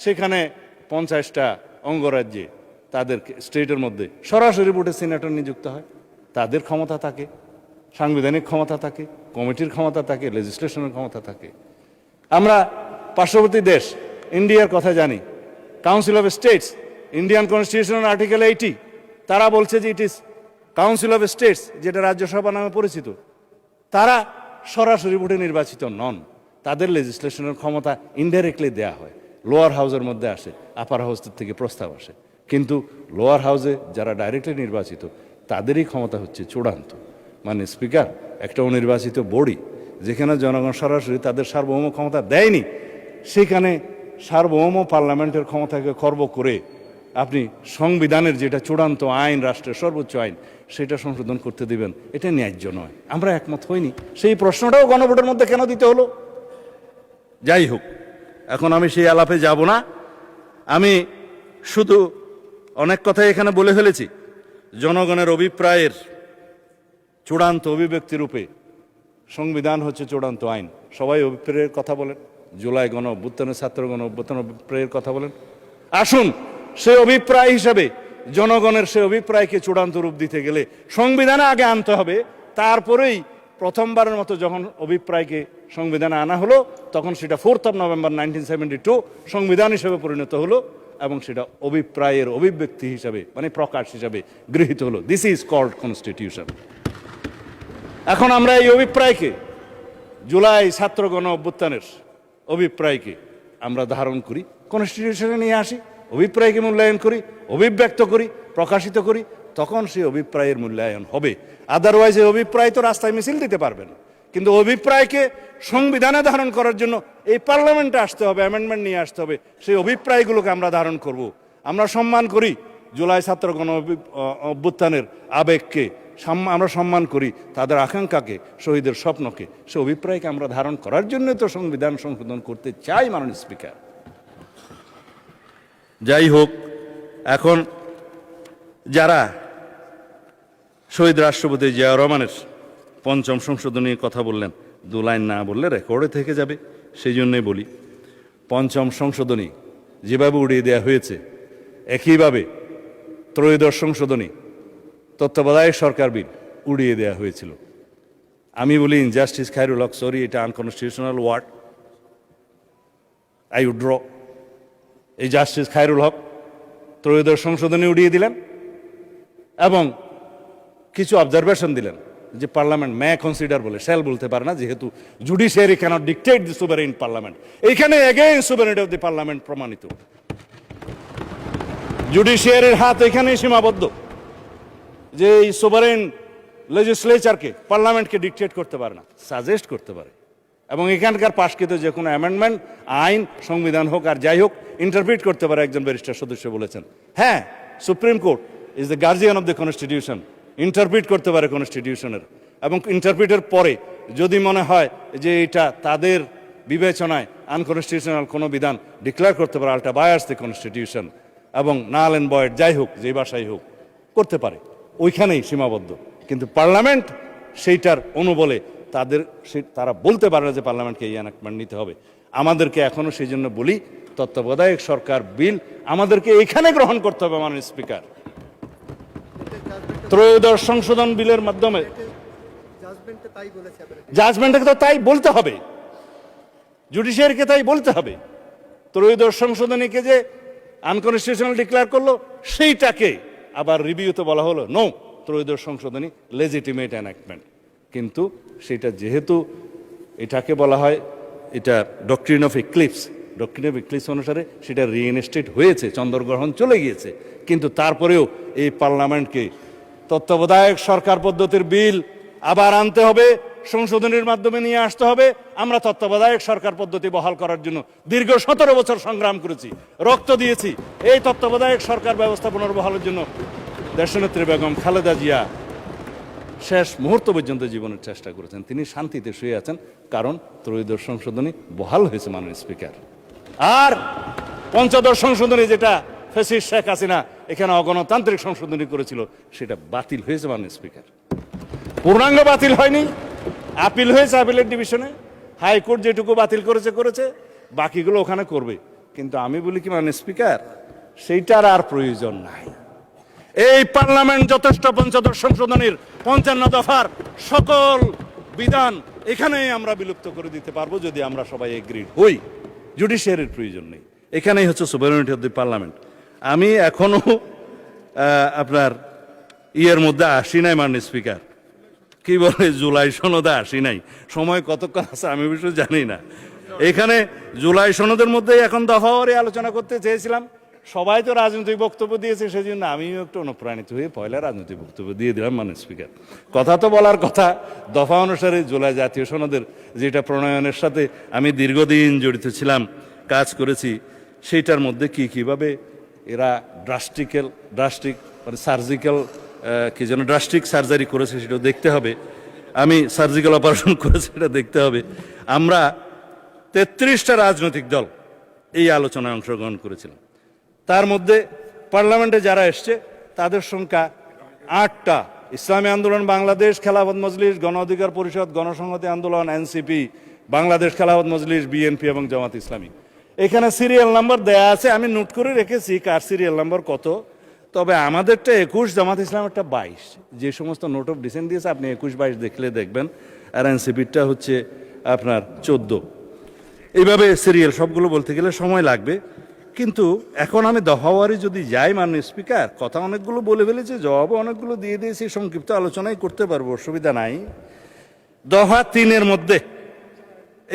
সেখানে 50টা অঙ্গরাজ্যে তাদের স্টেটের মধ্যে সরাসরি ভোটে সিনেটর নিযুক্ত হয়, তাদের ক্ষমতা থাকে, সাংবিধানিক ক্ষমতা থাকে, কমিটির ক্ষমতা থাকে, লেজিসলেশনের ক্ষমতা থাকে। আমরা পার্শ্ববর্তী দেশ ইন্ডিয়ার কথা জানি, council of states, Indian constitution article 80, তারা বলছে যে it is council of states, যেটা রাজ্যসভা নামে পরিচিত, তারা সরাসরি ভোটে নির্বাচিত নন, তাদের লেজিসলেশনের ক্ষমতা ইনডাইরেক্টলি দেয়া হয়, লোয়ার হাউসের মধ্যে আসে, আপার হাউস থেকে প্রস্তাব আসে। কিন্তু লোয়ার হাউসে যারা ডাইরেক্টলি নির্বাচিত, তাদেরই ক্ষমতা হচ্ছে চূড়ান্ত। মানে স্পিকার, একটা অনির্বাচিত বডি যেখানে জনগণ সরাসরি তাদের সার্বভৌম ক্ষমতা দেয়নি, সেখানে সার্বভৌম পার্লামেন্টের ক্ষমতাকে খর্ব করে আপনি সংবিধানের যেটা চূড়ান্ত আইন, রাষ্ট্রের সর্বোচ্চ আইন, সেটা সংশোধন করতে দিবেন, এটা ন্যায্য নয়। আমরা একমত হইনি। সেই প্রশ্নটাও গণভোটের মধ্যে কেন দিতে হলো? যাই হোক, এখন আমি সেই আলাপে যাব না। আমি শুধু অনেক কথাই এখানে বলে ফেলেছি। জনগণের অভিপ্রায়ের চূড়ান্ত অভিব্যক্তি রূপে সংবিধান হচ্ছে চূড়ান্ত আইন। সবাই অভিপ্রায়ের কথা বলেন, জুলাই গণ অভ্যুত্থানের, ছাত্র গণ অভ্যুত্থান অভিপ্রায়ের কথা বলেন। আসুন, সে অভিপ্রায় হিসাবে জনগণের সে অভিপ্রায়কে চূড়ান্ত রূপ দিতে গেলে সংবিধানে আগে আনতে হবে। তারপরেই প্রথমবারের মতো যখন অভিপ্রায়কে সংবিধানে আনা হলো, তখন সেটা 4 নভেম্বর 1972 সংবিধান হিসেবে পরিণত হলো এবং সেটা অভিপ্রায়ের অভিব্যক্তি হিসাবে, মানে প্রকাশ হিসাবে গৃহীত হলো। This is called constitution. এখন আমরা এই অভিপ্রায়কে, জুলাই ছাত্র গণ অভ্যুত্থানের অভিপ্রায়কে আমরা ধারণ করি, কনস্টিটিউশনে নিয়ে আসি, অভিপ্রায়কে মূল্যায়ন করি, অভিব্যক্ত করি, প্রকাশিত করি, তখন সেই অভিপ্রায়ের মূল্যায়ন হবে। আদারওয়াইজ এই অভিপ্রায় তো রাস্তায় মিছিল দিতে পারবেন, কিন্তু অভিপ্রায়কে সংবিধানে ধারণ করার জন্য এই পার্লামেন্টে আসতে হবে, অ্যামেন্ডমেন্ট নিয়ে আসতে হবে। সেই অভিপ্রায়গুলোকে আমরা ধারণ করব। আমরা সম্মান করি জুলাই ছাত্র গণ অভ্যুত্থানের আবেগকে, আমরা সম্মান করি তাদের আকাঙ্ক্ষাকে, শহীদের স্বপ্নকে। সে অভিপ্রায়কে আমরা ধারণ করার জন্য তো সংবিধান সংশোধন করতে চাই, মাননীয় স্পিকার। যাই হোক, এখন যারা শহীদ রাষ্ট্রপতি জিয়াউর রহমানের 5ম সংশোধনী কথা বললেন, 2 লাইন না বললে রেকর্ডে থেকে যাবে, সেই জন্যই বলি। 5ম সংশোধনী যেভাবে উড়িয়ে দেওয়া হয়েছে, একইভাবে 3য় সংশোধনী তত্ত্বাবধায়ক সরকার বিল উড়িয়ে দেওয়া হয়েছিল। আমি বলি ইনজাস্টিস খায়রুল হক, সরি, এটা unconstitutional word, I would draw. এই জাস্টিস খায়রুল হক 3য় সংশোধনী উড়িয়ে দিলেন এবং কিছু অবজারভেশন দিলেন যে পার্লামেন্ট মে কনসিডার বলে, শ্যাল বলতে পারে না, যেহেতু judiciary cannot dictate the sovereign parliament. এইখানে again sovereignty of the parliament প্রমাণিত। জুডিশিয়ারির হাত এখানেই সীমাবদ্ধ যে এই সুভারেইন লেজিসলেচারকে, পার্লামেন্টকে ডিকটেট করতে পারে না, সাজেস্ট করতে পারে। এবং এখানকার পাশকৃত যে কোনো অ্যামেন্ডমেন্ট, আইন, সংবিধান হোক আর যাই হোক, ইন্টারপ্রিট করতে পারে একজন ব্যারিস্টার সদস্য বলেছেন। হ্যাঁ, supreme court is the guardian of the constitution, interpret করতে পারে কনস্টিটিউশনের। এবং ইন্টারপ্রিটের পরে যদি মনে হয় যে এটা তাদের বিবেচনায় আনকনস্টিটিউশনাল কোনো বিধান, ডিক্লেয়ার করতে পারে আল্টা বায়াস দ্য কনস্টিটিউশন, এবং নাল অ্যান্ড ভয়েড যাই হোক, যেই ভাষাই হোক, করতে পারে। ওইখানেই সীমাবদ্ধ। কিন্তু পার্লামেন্ট সেইটার অনুবলে তারা বলতে পারে না যে পার্লামেন্টকে এই এনাক্টমেন্ট নিতে হবে। আমাদেরকে এখনো সেই জন্য বলি, তত্ত্বাবধায়ক সরকার বিল আমাদেরকে এখানে গ্রহণ করতে হবে, মাননীয় স্পিকার। 3য় সংশোধন বিলের মাধ্যমে জাজমেন্টকে তো তাই বলতে হবে, জুডিশিয়ারিকে তাই বলতে হবে। 3য় সংশোধনীকে যে আনকনস্টিটিউশনাল ডিক্লেয়ার করলো, সেইটাকে আবার রিভিউতে বলা হলো নো, 3য় সংশোধনী লেজিটিমেট এনাক্টমেন্ট। কিন্তু সেটা যেহেতু এটাকে বলা হয়, এটা doctrine of eclipse, doctrine of eclipse অনুসারে সেটা রিইনস্টেট হয়েছে, চন্দ্রগ্রহণ চলে গিয়েছে। কিন্তু তারপরেও এই পার্লামেন্টকে তত্ত্বাবধায়ক সরকার পদ্ধতির বিল আবার আনতে হবে, সংশোধনীর মাধ্যমে নিয়ে আসতে হবে। আমরা তত্ত্বাবধায়ক সরকার পদ্ধতি বহাল করার জন্য দীর্ঘ 17 বছর সংগ্রাম করেছি, রক্ত দিয়েছি। এই তত্ত্বাবধায়ক সরকার ব্যবস্থা পুনর্বহালের জন্য দেশনেত্রী বেগম খালেদা জিয়া শেষ মুহূর্ত পর্যন্ত জীবনের চেষ্টা করেছেন। তিনি শান্তিতে শুয়ে আছেন, কারণ 3য় সংশোধনী বহাল হয়েছে, মাননীয় স্পিকার। আর 5ম সংশোধনী, যেটা ফ্যাসিস্ট শেখ হাসিনা এখানে অগণতান্ত্রিক সংশোধনী করেছিল, সেটা বাতিল হয়েছে, মাননীয় স্পিকার। পূর্ণাঙ্গ বাতিল হয়নি, আপিল হয়েছে আপিলের ডিভিশনে। হাইকোর্ট যেটুকু বাতিল করেছে, বাকিগুলো ওখানে করবে। কিন্তু আমি বলি কি, মাননীয় স্পিকার, সেইটার আর প্রয়োজন নাই। এই পার্লামেন্ট যথেষ্ট 5ম সংশোধনীর 55 দফার সকল বিধান এখানেই আমরা বিলুপ্ত করে দিতে পারবো, যদি আমরা সবাই এগ্রিড হই। জুডিশিয়ারির প্রয়োজন নেই। এখানেই হচ্ছে সুভারেনিটি অফ দি পার্লামেন্ট। আমি এখনো আপনার ইয়ের মধ্যে আসি নাই, মাননীয় স্পিকার, কি বলে, জুলাই সনদে আসি নাই। সময় কতক্ষণ আছে আমি অবশ্য জানি না। এখানে জুলাই সনদের মধ্যে এখন দফাওয়ারি আলোচনা করতে চেয়েছিলাম। সবাই তো রাজনৈতিক বক্তব্য দিয়েছে, সেই জন্য আমিও একটু অনুপ্রাণিত হয়ে পয়লা রাজনৈতিক বক্তব্য দিয়ে দিলাম, মাননীয় স্পিকার। কথা তো বলার কথা, দফা অনুসারে জুলাই জাতীয় সনদের যেটা প্রণয়নের সাথে আমি দীর্ঘদিন জড়িত ছিলাম, কাজ করেছি সেইটার মধ্যে কিভাবে এরা ড্রাস্টিক মানে সার্জিক্যাল কি যেন ড্রাস্টিক সার্জারি করেছে সেটাও দেখতে হবে। আমি সার্জিক্যাল অপারেশন করেছি সেটা দেখতে হবে। আমরা 33টা রাজনৈতিক দল এই আলোচনায় অংশগ্রহণ করেছিলাম। তার মধ্যে পার্লামেন্টে যারা এসছে তাদের সংখ্যা 8টা। ইসলামী আন্দোলন বাংলাদেশ, খেলাফত মজলিস, গণ অধিকার পরিষদ, গণসংহতি আন্দোলন, এনসিপি, বাংলাদেশ খেলাফত মজলিস, বিএনপি এবং জামাত ইসলামী। এখানে সিরিয়াল নাম্বার দেয়া আছে, আমি নোট করে রেখেছি কার সিরিয়াল নাম্বার কত। তবে আমাদেরটা 21, জামাত ইসলামেরটা 22। যে সমস্ত নোট অফ ডিসেন্ট দিয়েছে আপনি 21-22 দেখলে দেখবেন, আর এনসিপিটা হচ্ছে আপনার 14। এইভাবে সিরিয়াল সবগুলো বলতে গেলে সময় লাগবে। কিন্তু এখন আমি দফাওয়ারি যদি যাই, মাননীয় স্পিকার, কথা অনেকগুলো বলে ফেলেছি, জবাবও অনেকগুলো দিয়ে দিয়েছি, সংক্ষিপ্ত আলোচনাই করতে পারবো, অসুবিধা নাই। দফা 3-এর মধ্যে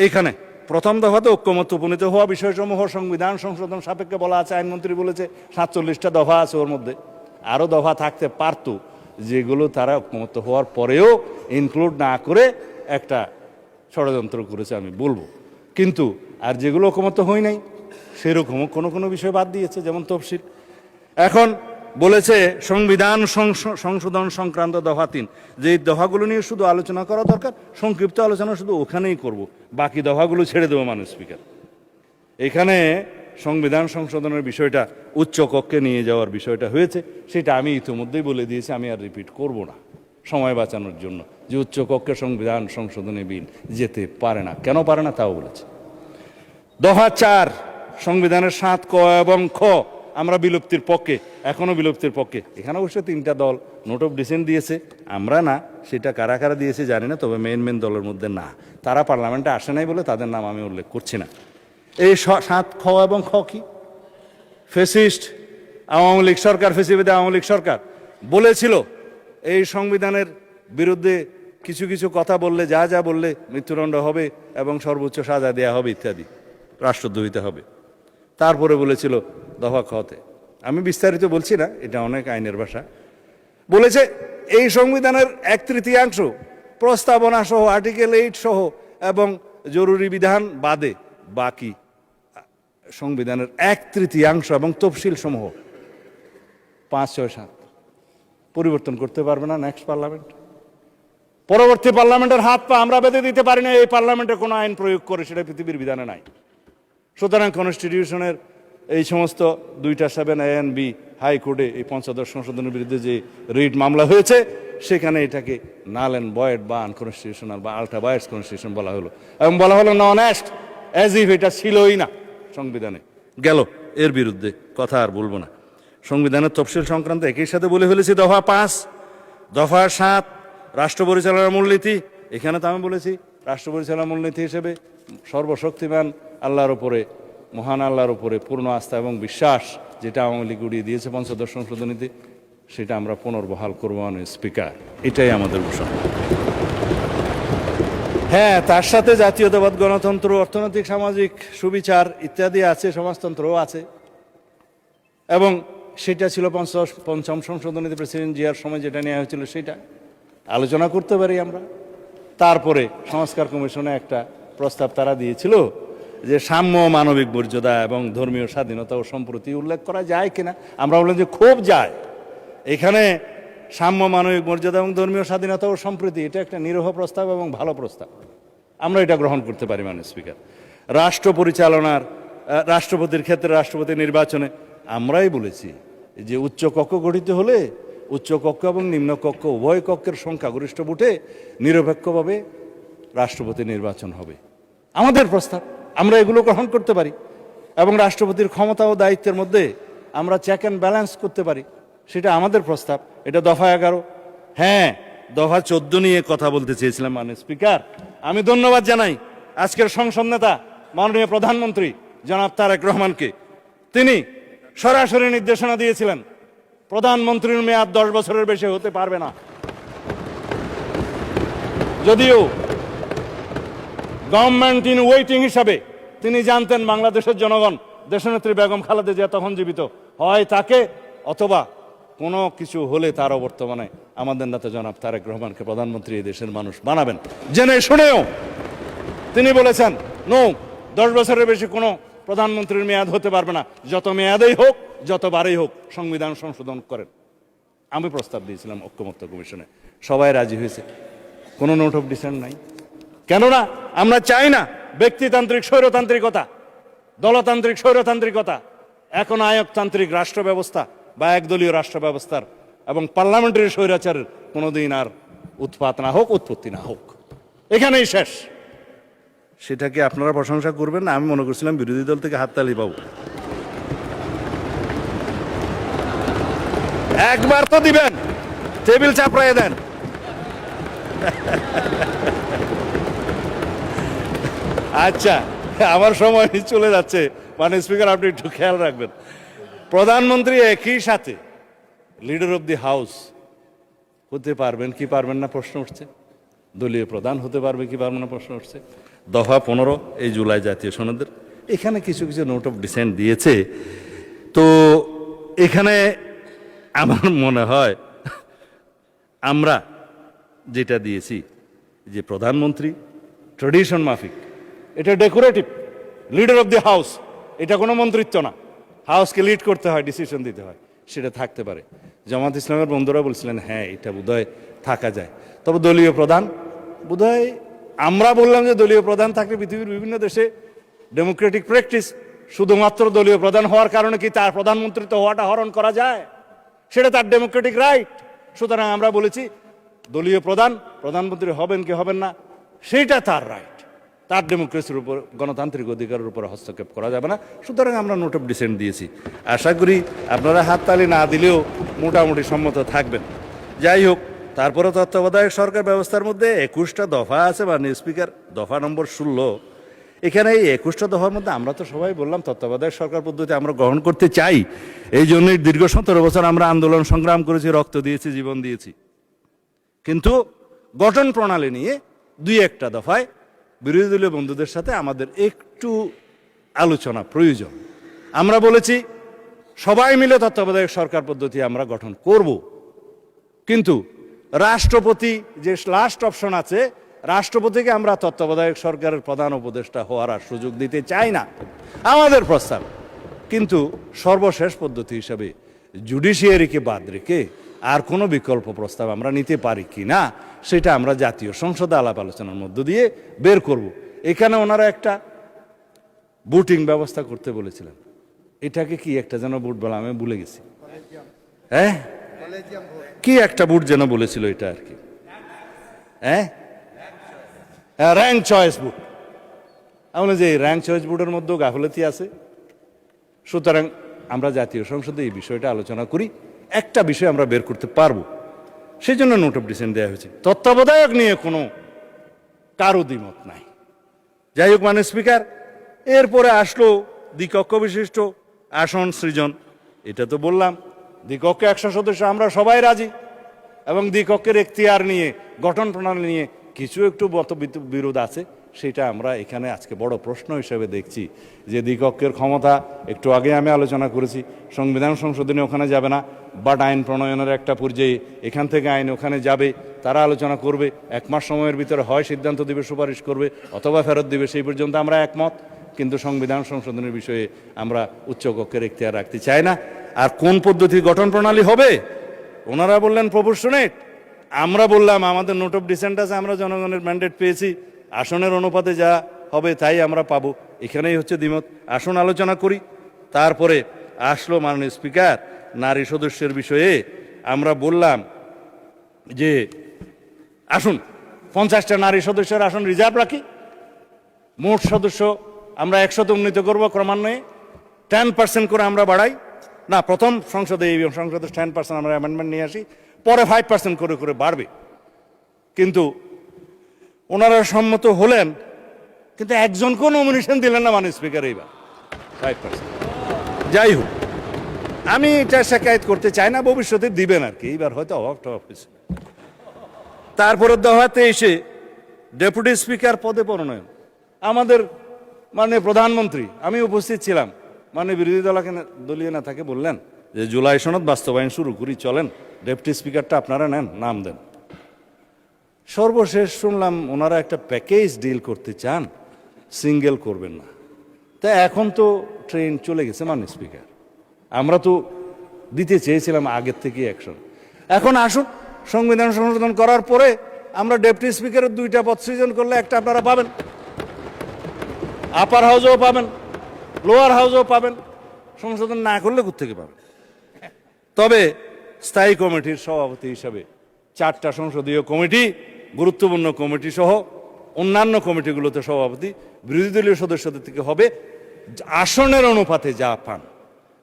এইখানে প্রথম দফাতে ঐক্যমত উপনীত হওয়া বিষয়সমূহ সংবিধান সংশোধন সাপেক্ষে বলা আছে। আইনমন্ত্রী বলেছে 47টা দফা আছে ওর মধ্যে, আরও দফা থাকতে পারত যেগুলো তারা ঐক্যমত হওয়ার পরেও ইনক্লুড না করে একটা ষড়যন্ত্র করেছে আমি বলবো। কিন্তু আর যেগুলো ঐক্যমত হয় নাই সেরকমও কোনো বিষয় বাদ দিয়েছে, যেমন তফসিল। এখন বলেছে সংবিধান সংশোধন সংক্রান্ত দফা 3, যে দফাগুলো নিয়ে শুধু আলোচনা করা দরকার, সংক্ষিপ্ত আলোচনা শুধু ওখানেই করব, বাকি দফাগুলো ছেড়ে দেবো মাননীয় স্পিকার। এখানে সংবিধান সংশোধনের বিষয়টা উচ্চ কক্ষে নিয়ে যাওয়ার বিষয়টা হয়েছে, সেটা আমি ইতিমধ্যেই বলে দিয়েছি, আমি আর রিপিট করব না সময় বাঁচানোর জন্য, যে উচ্চ কক্ষে সংবিধান সংশোধনী বিল যেতে পারে না। কেন পারে না তাও বলেছে। দফা 4, সংবিধানের 7 ক এবং খ আমরা বিলুপ্তির পক্ষে, এখনো বিলুপ্তির পক্ষে। এখানে অবশ্য 3টা দল নোট অফ ডিসেন্ট দিয়েছে, আমরা না। সেটা কারা কারা দিয়েছে জানি না, তবে মেন দলের মধ্যে না, তারা পার্লামেন্টে আসে নাই বলে তাদের নাম আমি উল্লেখ করছি না। এই 7 খ এবং খ কি? ফ্যাসিস্ট আওয়ামী লীগ সরকার, ফেসিবাদী আওয়ামী লীগ সরকার বলেছিল এই সংবিধানের বিরুদ্ধে কিছু কিছু কথা বললে, যা বললে মৃত্যুদণ্ড হবে এবং সর্বোচ্চ সাজা দেওয়া হবে ইত্যাদি, রাষ্ট্রদ্রোহিতা হবে। তারপরে বলেছিল দফা খতে, আমি বিস্তারিত বলছি না, এটা অনেক আইনের ভাষা, বলেছে এই সংবিধানের 1/3 প্রস্তাবনা সহ, আর্টিকেল 8 সহ এবং জরুরি বিধান বাদে বাকি সংবিধানের 1/3 এবং তফসিল সমূহ 5, 6, 7 পরিবর্তন করতে পারবে না নেক্সট পার্লামেন্ট। পরবর্তী পার্লামেন্টের হাত পা আমরা বেঁধে দিতে পারি না এই পার্লামেন্টে কোনো আইন প্রয়োগ করে, সেটা পৃথিবীর বিধানে নাই। সুতরাং কনস্টিটিউশনের এই সমস্ত 2টা 7A and B হাইকোর্টে এই 5ম সংশোধনের বিরুদ্ধে যে রিট মামলা হয়েছে, সেখানে এটাকে নাল অ্যান্ড ভয়েড বা আনকনস্টিটিউশনাল বা আল্ট্রা ভায়োলেন্স কনস্টিটিউশন বলা হলো, এবং বলা হলো নন অ্যাস্ট, অ্যাজ ইফ এটা ছিলই না সংবিধানে। গেল, এর বিরুদ্ধে কথা আর বলবো না। সংবিধানের তফসিল সংক্রান্ত একই সাথে বলে ফেলেছি দফা 5। দফা 7 রাষ্ট্র পরিচালনার মূলনীতি, এখানে তো আমি বলেছি রাষ্ট্র পরিচালনার মূলনীতি হিসেবে সর্বশক্তিমান আল্লাহর উপরে, মহান আল্লাহর উপরে পূর্ণ আস্থা এবং বিশ্বাস, যেটা আওয়ামী লীগ উড়িয়ে দিয়েছে 5ম সংশোধনীতে, সেটা আমরা পুনর্বহাল করবো মাননীয় স্পিকার, এটাই আমাদের ঘোষণা। হ্যাঁ, তার সাথে জাতীয়তাবাদ, গণতন্ত্র, অর্থনৈতিক সামাজিক সুবিচার ইত্যাদি আছে, সমাজতন্ত্রও আছে, এবং সেটা ছিল 5ম সংশোধনীতে প্রেসিডেন্ট জিয়ার সময় যেটা নেওয়া হয়েছিল, সেটা আলোচনা করতে পারি আমরা। তারপরে সংস্কার কমিশনে একটা প্রস্তাব তারা দিয়েছিল যে সাম্য, মানবিক মর্যাদা এবং ধর্মীয় স্বাধীনতা ও সম্প্রতি উল্লেখ করা যায় কিনা। আমরা বললাম যে খুব যায়, এখানে সাম্য, মানবিক মর্যাদা এবং ধর্মীয় স্বাধীনতা ও সম্প্রীতি, এটা একটা নিরীহ প্রস্তাব এবং ভালো প্রস্তাব, আমরা এটা গ্রহণ করতে পারি মাননীয় স্পিকার। রাষ্ট্র পরিচালনার, রাষ্ট্রপতির ক্ষেত্রে রাষ্ট্রপতি নির্বাচনে আমরাই বলেছি যে উচ্চ কক্ষ গঠিত হলে উচ্চ কক্ষ এবং নিম্ন কক্ষ উভয় কক্ষের সংখ্যাগরিষ্ঠ ভোটে নিরপেক্ষভাবে রাষ্ট্রপতি নির্বাচন হবে, আমাদের প্রস্তাব, আমরা এগুলো গ্রহণ করতে পারি। এবং রাষ্ট্রপতির ক্ষমতা ও দায়িত্বের মধ্যে আমরা চেক অ্যান্ড ব্যালেন্স করতে পারি, সেটা আমাদের প্রস্তাব। এটা দফা 11। হ্যাঁ, দফা 14 নিয়ে কথা বলতে চেয়েছিলাম মাননীয় স্পিকার। আমি ধন্যবাদ জানাই আজকের সংসদ নেতা মাননীয় প্রধানমন্ত্রী জনাব তারেক রহমানকে। তিনি সরাসরি নির্দেশনা দিয়েছিলেন প্রধানমন্ত্রীর মেয়াদ 10 বছরের বেশি হতে পারবে না। যদিও গভর্নমেন্ট ইন ওয়েটিং হিসাবে তিনি জানতেন বাংলাদেশের জনগণ, দেশনেত্রী বেগম খালেদা জিয়া তখন জীবিত, হয় তাকে অথবা কোনো কিছু হলে তারও বর্তমানে আমাদের নেতা জনাব তারেক রহমানকে প্রধানমন্ত্রী এই দেশের মানুষ বানাবেন। জেনে শুনেও তিনি বলেছেন নো, 10 বছরের বেশি কোনো প্রধানমন্ত্রীর মেয়াদ হতে পারবে না, যত মেয়াদেই হোক যতবারই হোক সংবিধান সংশোধন করেন। আমি প্রস্তাব দিয়েছিলাম ঐক্যমত্য কমিশনে, সবাই রাজি হয়েছে, কোনো নোট অফ ডিসেন্ট নাই। কেননা আমরা চাই না ব্যক্তিতান্ত্রিক স্বৈরতান্ত্রিকতা, দলতান্ত্রিক স্বৈরতান্ত্রিকতা, এখন আয়কতান্ত্রিক রাষ্ট্র ব্যবস্থা বা একদলীয় রাষ্ট্র ব্যবস্থার এবং পার্লামেন্টারি স্বৈরাচারের কোনোদিন আর উৎপাত না হোক, উৎপত্তি না হোক, এখানেই শেষ। সেটাকে আপনারা প্রশংসা করবেন না, আমি মনে করছিলাম বিরোধী দল থেকে হাততালি পাবো। একবার তো দিবেন, টেবিল চাপড়াইয়ে দেন। আচ্ছা, আমার সময় চলে যাচ্ছে, মানে স্পিকার আপনি একটু খেয়াল রাখবেন। প্রধানমন্ত্রী একই সাথে লিডার অফ দি হাউস হতে পারবেন কি পারবেন না প্রশ্ন উঠছে, দলীয় প্রধান হতে পারবে কি পারবে না প্রশ্ন উঠছে। দফা 15 এই জুলাই জাতীয় সনদের এখানে কিছু কিছু নোট অফ ডিসেন্ট দিয়েছে। তো এখানে আমার মনে হয় আমরা যেটা দিয়েছি যে প্রধানমন্ত্রী ট্রেডিশন মাফিক, এটা decorative, leader of the house, এটা কোনো মন্ত্রিত্ব না, হাউসকে লিড করতে হয়, ডিসিশন দিতে হয়, সেটা থাকতে পারে। জামাত ইসলামের বন্ধুরা বলছিলেন হ্যাঁ এটা বোধহয় থাকা যায়, তবে দলীয় প্রধান বোধহয়, আমরা বললাম যে দলীয় প্রধান থাকলে পৃথিবীর বিভিন্ন দেশে ডেমোক্রেটিক প্র্যাকটিস, শুধুমাত্র দলীয় প্রধান হওয়ার কারণে কি তার প্রধানমন্ত্রিত্ব হওয়াটা হরণ করা যায়? সেটা তার ডেমোক্রেটিক রাইট। সুতরাং আমরা বলেছি দলীয় প্রধান প্রধানমন্ত্রী হবেন কি হবেন না সেইটা তার রাইট, তার ডেমোক্রেসির উপর, গণতান্ত্রিক অধিকারের উপর হস্তক্ষেপ করা যাবে না। সুতরাং আমরা নোট অফ ডিসেন্ট দিয়েছি। আশা করি আপনারা হাততালি না দিলেও মোটামুটি সম্মত থাকবেন। যাই হোক, তারপরে তত্ত্বাবধায়ক সরকার ব্যবস্থার মধ্যে 21টা দফা আছে, মানে স্পিকার দফা নম্বর 16। এখানে এই 21টা দফার মধ্যে আমরা তো সবাই বললাম তত্ত্বাবধায়ক সরকার পদ্ধতি আমরা গ্রহণ করতে চাই। এই জন্যই দীর্ঘ 17 বছর আমরা আন্দোলন সংগ্রাম করেছি, রক্ত দিয়েছি, জীবন দিয়েছি। কিন্তু গঠন প্রণালী নিয়ে 2-1টা দফায় বিরোধী দলীয় বন্ধুদের সাথে আমাদের একটু আলোচনা প্রয়োজন। আমরা বলেছি সবাই মিলে তত্ত্বাবধায়ক সরকার পদ্ধতি আমরা গঠন করব, কিন্তু রাষ্ট্রপতি যে লাস্ট অপশন আছে, রাষ্ট্রপতিকে আমরা তত্ত্বাবধায়ক সরকারের প্রধান উপদেষ্টা হওয়ার আর সুযোগ দিতে চাই না, আমাদের প্রস্তাব। কিন্তু সর্বশেষ পদ্ধতি হিসাবে জুডিশিয়ারিকে বাদ রেখে আর কোনো বিকল্প প্রস্তাব আমরা নিতে পারি কি না সেটা আমরা জাতীয় সংসদে আলাপ আলোচনার মধ্য দিয়ে বের করব। এখানে ওনারা একটা ভোটিং ব্যবস্থা করতে বলেছিলেন, এটাকে কি একটা যেন বুট বলা, আমি ভুলে গেছি, হ্যাঁ কি একটা বুট যেন বলেছিল এটা আর কি, হ্যাঁ র্যাঙ্ক চয়েস বুট। আমরা যে র্যাঙ্ক চয়েস বুটের মধ্যেও গাফলতি আছে। সুতরাং আমরা জাতীয় সংসদে এই বিষয়টা আলোচনা করি, একটা বিষয় আমরা বের করতে পারবো, সেই জন্য নোট অফ ডিসেন্ট দেওয়া হয়েছে। তত্ত্বাবধায়ক নিয়ে কোনো কারো দ্বিমত নাই। যাই হোক, মানে স্পিকার, এরপরে আসলো দ্বিকক্ষ বিশিষ্ট আসন সৃজন। এটা তো বললাম দ্বিকক্ষে 100 সদস্য, আমরা সবাই রাজি, এবং দ্বিকক্ষের এখতিয়ার নিয়ে, গঠন প্রণালী নিয়ে কিছু একটু বিরোধ আছে, সেটা আমরা এখানে আজকে বড় প্রশ্ন হিসেবে দেখছি যে দ্বিকক্ষের ক্ষমতা, একটু আগে আমি আলোচনা করেছি, সংবিধান সংশোধনী ওখানে যাবে না, বাট আইন প্রণয়নের একটা পর্যায়ে এখান থেকে আইন ওখানে যাবে, তারা আলোচনা করবে, 1 মাস সময়ের ভিতরে হয় সিদ্ধান্ত দিবে, সুপারিশ করবে, অথবা ফেরত দিবে, সেই পর্যন্ত আমরা একমত। কিন্তু সংবিধান সংশোধনের বিষয়ে আমরা উচ্চকক্ষের এখতিয়ার রাখতে চাই না। আর কোন পদ্ধতি গঠন প্রণালী হবে, ওনারা বললেন প্রপোর্শনেট, আমরা বললাম আমাদের নোট অফ ডিসেন্ট আছে, আমরা জনগণের ম্যান্ডেট পেয়েছি, আসনের অনুপাতে যা হবে তাই আমরা পাবো, এখানেই হচ্ছে দ্বিমত। আসন আলোচনা করি। তারপরে আসলো মাননীয় স্পিকার নারী সদস্যের বিষয়ে। আমরা বললাম যে আসুন 50টা নারী সদস্যের আসন রিজার্ভ রাখি, মোট সদস্য আমরা 100 উন্নীত করবো ক্রমান্বয়ে, 10% করে আমরা বাড়াই না, প্রথম সংসদে এই সংসদে 10% আমরা অ্যামেন্ডমেন্ট নিয়ে আসি, পরে 5% করে করে বাড়বে। কিন্তু ওনারা সম্মত হলেন, কিন্তু একজনকেও নমিনেশন দিলেন না, মানে স্পিকার এইবার 5%। যাই হোক, আমি এটা শিকায়ত করতে চাই না, ভবিষ্যতে দিবেন আর কি, এইবার হয়তো অভাব টভাব হয়েছে। তারপরে দফাতে এসে ডেপুটি স্পিকার পদে প্রণয়ন, আমাদের মানে প্রধানমন্ত্রী, আমি উপস্থিত ছিলাম, মানে বিরোধী দলীয় নেতাকে বললেন যে জুলাই সনদ বাস্তবায়ন শুরু করি, চলেন ডেপুটি স্পিকারটা আপনারা নেন, নাম দেন। সর্বশেষ শুনলাম ওনারা একটা প্যাকেজ ডিল করতে চান, সিঙ্গেল করবেন না। তা এখন তো ট্রেন চলে গেছে মাননীয় স্পিকার, আমরা তো দিতে চেয়েছিলাম আগের থেকে অ্যাকশন। এখন আসুন সংবিধান সংশোধন করার পরে আমরা ডেপুটি স্পিকারের 2টা পদ সৃজন করলে একটা আপনারা পাবেন, আপার হাউসেও পাবেন, লোয়ার হাউসেও পাবেন। সংশোধন না করলে কোত্থেকে পাবেন? তবে স্থায়ী কমিটির সভাপতি হিসাবে 4টা সংসদীয় কমিটি, গুরুত্বপূর্ণ কমিটি সহ অন্যান্য কমিটিগুলোতে সভাপতি বিরোধী দলীয় সদস্যদের থেকে হবে আসনের অনুপাতে যা পান।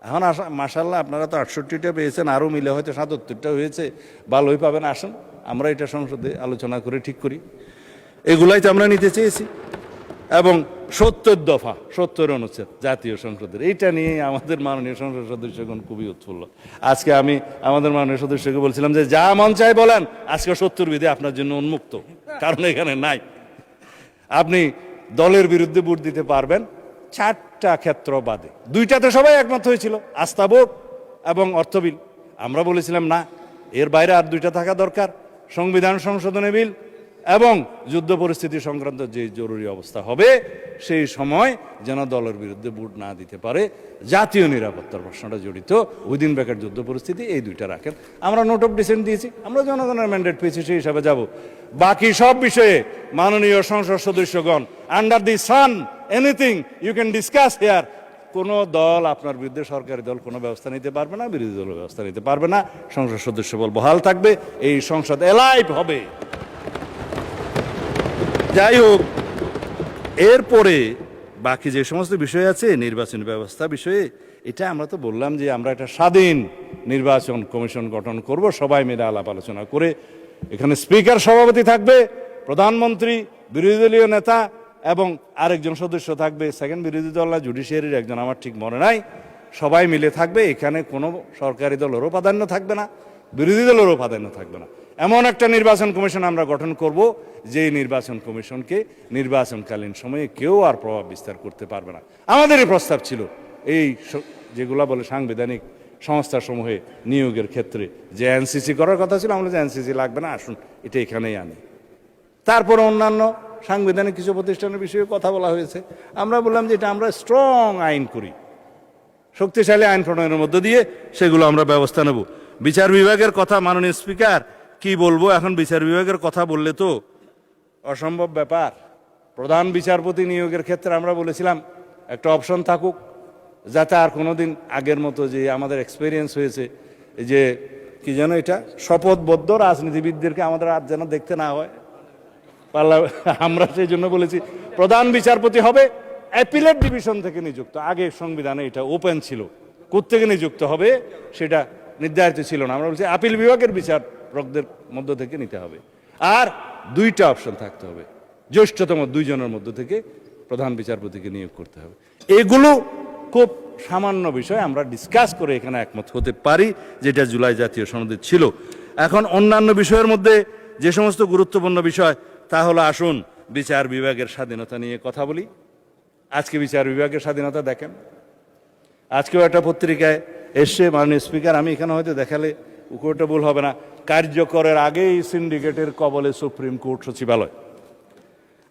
এখন মাশাআল্লাহ আপনারা তো 68টা পেয়েছেন, আরও মিলে হয়তো 77টা হয়েছে, ভালোই পাবেন। আসুন আমরা এটা সংসদে আলোচনা করে ঠিক করি। এগুলাই তো আমরা নিতে চেয়েছি। এবং 70 দফা 70 অনুচ্ছেদ জাতীয় সংসদের, এইটা নিয়ে আমাদের মাননীয় সংসদ সদস্যগণ খুবই উৎফুল্ল। আজকে আমি আমাদের মাননীয় সদস্যকে বলছিলাম যে যা মন চাই বলেন, আজকে 70 বিধি আপনার জন্য উন্মুক্ত, কারণ এখানে নাই। আপনি দলের বিরুদ্ধে ভোট দিতে পারবেন 4টা ক্ষেত্র বাদে। 2টাতে সবাই একমত হয়েছিল, আস্থা ভোট এবং অর্থ বিল। আমরা বলেছিলাম না, এর বাইরে আর 2টা থাকা দরকার, সংবিধান সংশোধনী বিল এবং যুদ্ধ পরিস্থিতি সংক্রান্ত যে জরুরি অবস্থা হবে সেই সময় যেন দলের বিরুদ্ধে ভোট না দিতে পারে। জাতীয় নিরাপত্তার প্রশ্নটা জড়িত, উইদিন ব্র্যাকেট যুদ্ধ পরিস্থিতি, এই 2টা রাখেন। আমরা নোট অফ ডিসেন্ট দিয়েছি, আমরা জনগণের ম্যান্ডেট পেয়েছি, সেই হিসাবে যাব। বাকি সব বিষয়ে মাননীয় সংসদ সদস্যগণ, under the sun anything you can discuss here. কোনো দল আপনার বিরুদ্ধে, সরকারি দল কোনো ব্যবস্থা নিতে পারবে না, বিরোধী দল ব্যবস্থা নিতে পারবে না। সংসদ সদস্য বল বহাল থাকবে, এই সংসদ এলাইভ হবে। যাই হোক, এরপরে বাকি যে সমস্ত বিষয় আছে নির্বাচন ব্যবস্থা বিষয়ে, এটা আমরা তো বললাম যে আমরা একটা স্বাধীন নির্বাচন কমিশন গঠন করব, সবাই মিলে আলাপ আলোচনা করে। এখানে স্পিকার সভাপতি থাকবে, প্রধানমন্ত্রী, বিরোধী দলীয় নেতা এবং আরেকজন সদস্য থাকবে সেকেন্ড বিরোধী দল না জুডিশিয়ারির একজন, আমার ঠিক মনে নাই। সবাই মিলে থাকবে। এখানে কোনো সরকারি দলেরও প্রাধান্য থাকবে না, বিরোধী দলেরও প্রাধান্য থাকবে না। এমন একটা নির্বাচন কমিশন আমরা গঠন করব, যেই নির্বাচন কমিশনকে নির্বাচনকালীন সময়ে কেউ আর প্রভাব বিস্তার করতে পারবে না। আমাদেরই প্রস্তাব ছিল এই যেগুলা বলে সাংবিধানিক সংস্থাসমূহে নিয়োগের ক্ষেত্রে যে এনসিসি করার কথা ছিল, আমরা যে এনসিসি লাগবে না, আসুন এটা এখানেই আনি। তারপর অন্যান্য সাংবিধানিক কিছু প্রতিষ্ঠানের বিষয়ে কথা বলা হয়েছে। আমরা বললাম যে এটা আমরা স্ট্রং আইন করি, শক্তিশালী আইন প্রণয়নের মধ্য দিয়ে সেগুলো আমরা ব্যবস্থা নেব। বিচার বিভাগের কথা মাননীয় স্পিকার কি বলবো, এখন বিচার বিভাগের কথা বললে তো অসম্ভব ব্যাপার। প্রধান বিচারপতি নিয়োগের ক্ষেত্রে আমরা বলেছিলাম একটা অপশন থাকুক, যাতে আর কোনোদিন আগের মতো যে আমাদের এক্সপিরিয়েন্স হয়েছে যে কি যেন এটা শপথবদ্ধ রাজনীতিবিদদেরকে আমাদের আর যেন দেখতে না হয়। আমরা সেই জন্য বলেছি প্রধান বিচারপতি হবে অ্যাপিলেট ডিভিশন থেকে নিযুক্ত। আগে সংবিধানে এটা ওপেন ছিল, কোত্থেকে নিযুক্ত হবে সেটা নির্ধারিত ছিল না। আমরা বলছি আপিল বিভাগের বিচারকদের মধ্য থেকে নিতে হবে। আর 2টা অপশন থাকতে হবে, জ্যেষ্ঠতম 2 জনের মধ্য থেকে প্রধান বিচারপতিকে নিয়োগ করতে হবে। এগুলো খুব সামান্য বিষয়, আমরা ডিসকাস করে এখানে একমত হতে পারি, যেটা জুলাই জাতীয় সনদে ছিল। এখন অন্যান্য বিষয়ের মধ্যে যে সমস্ত গুরুত্বপূর্ণ বিষয়, তা হলো আসুন বিচার বিভাগের স্বাধীনতা নিয়ে কথা বলি। আজকে বিচার বিভাগের স্বাধীনতা দেখেন, আজকেও একটা পত্রিকায় এসছে, মাননীয় স্পিকার আমি এখানে হয়তো দেখালে উকোটা ভুল হবে না, কার্যকরের আগেই সিন্ডিকেটের কবলে সুপ্রিম কোর্ট সচিবালয়।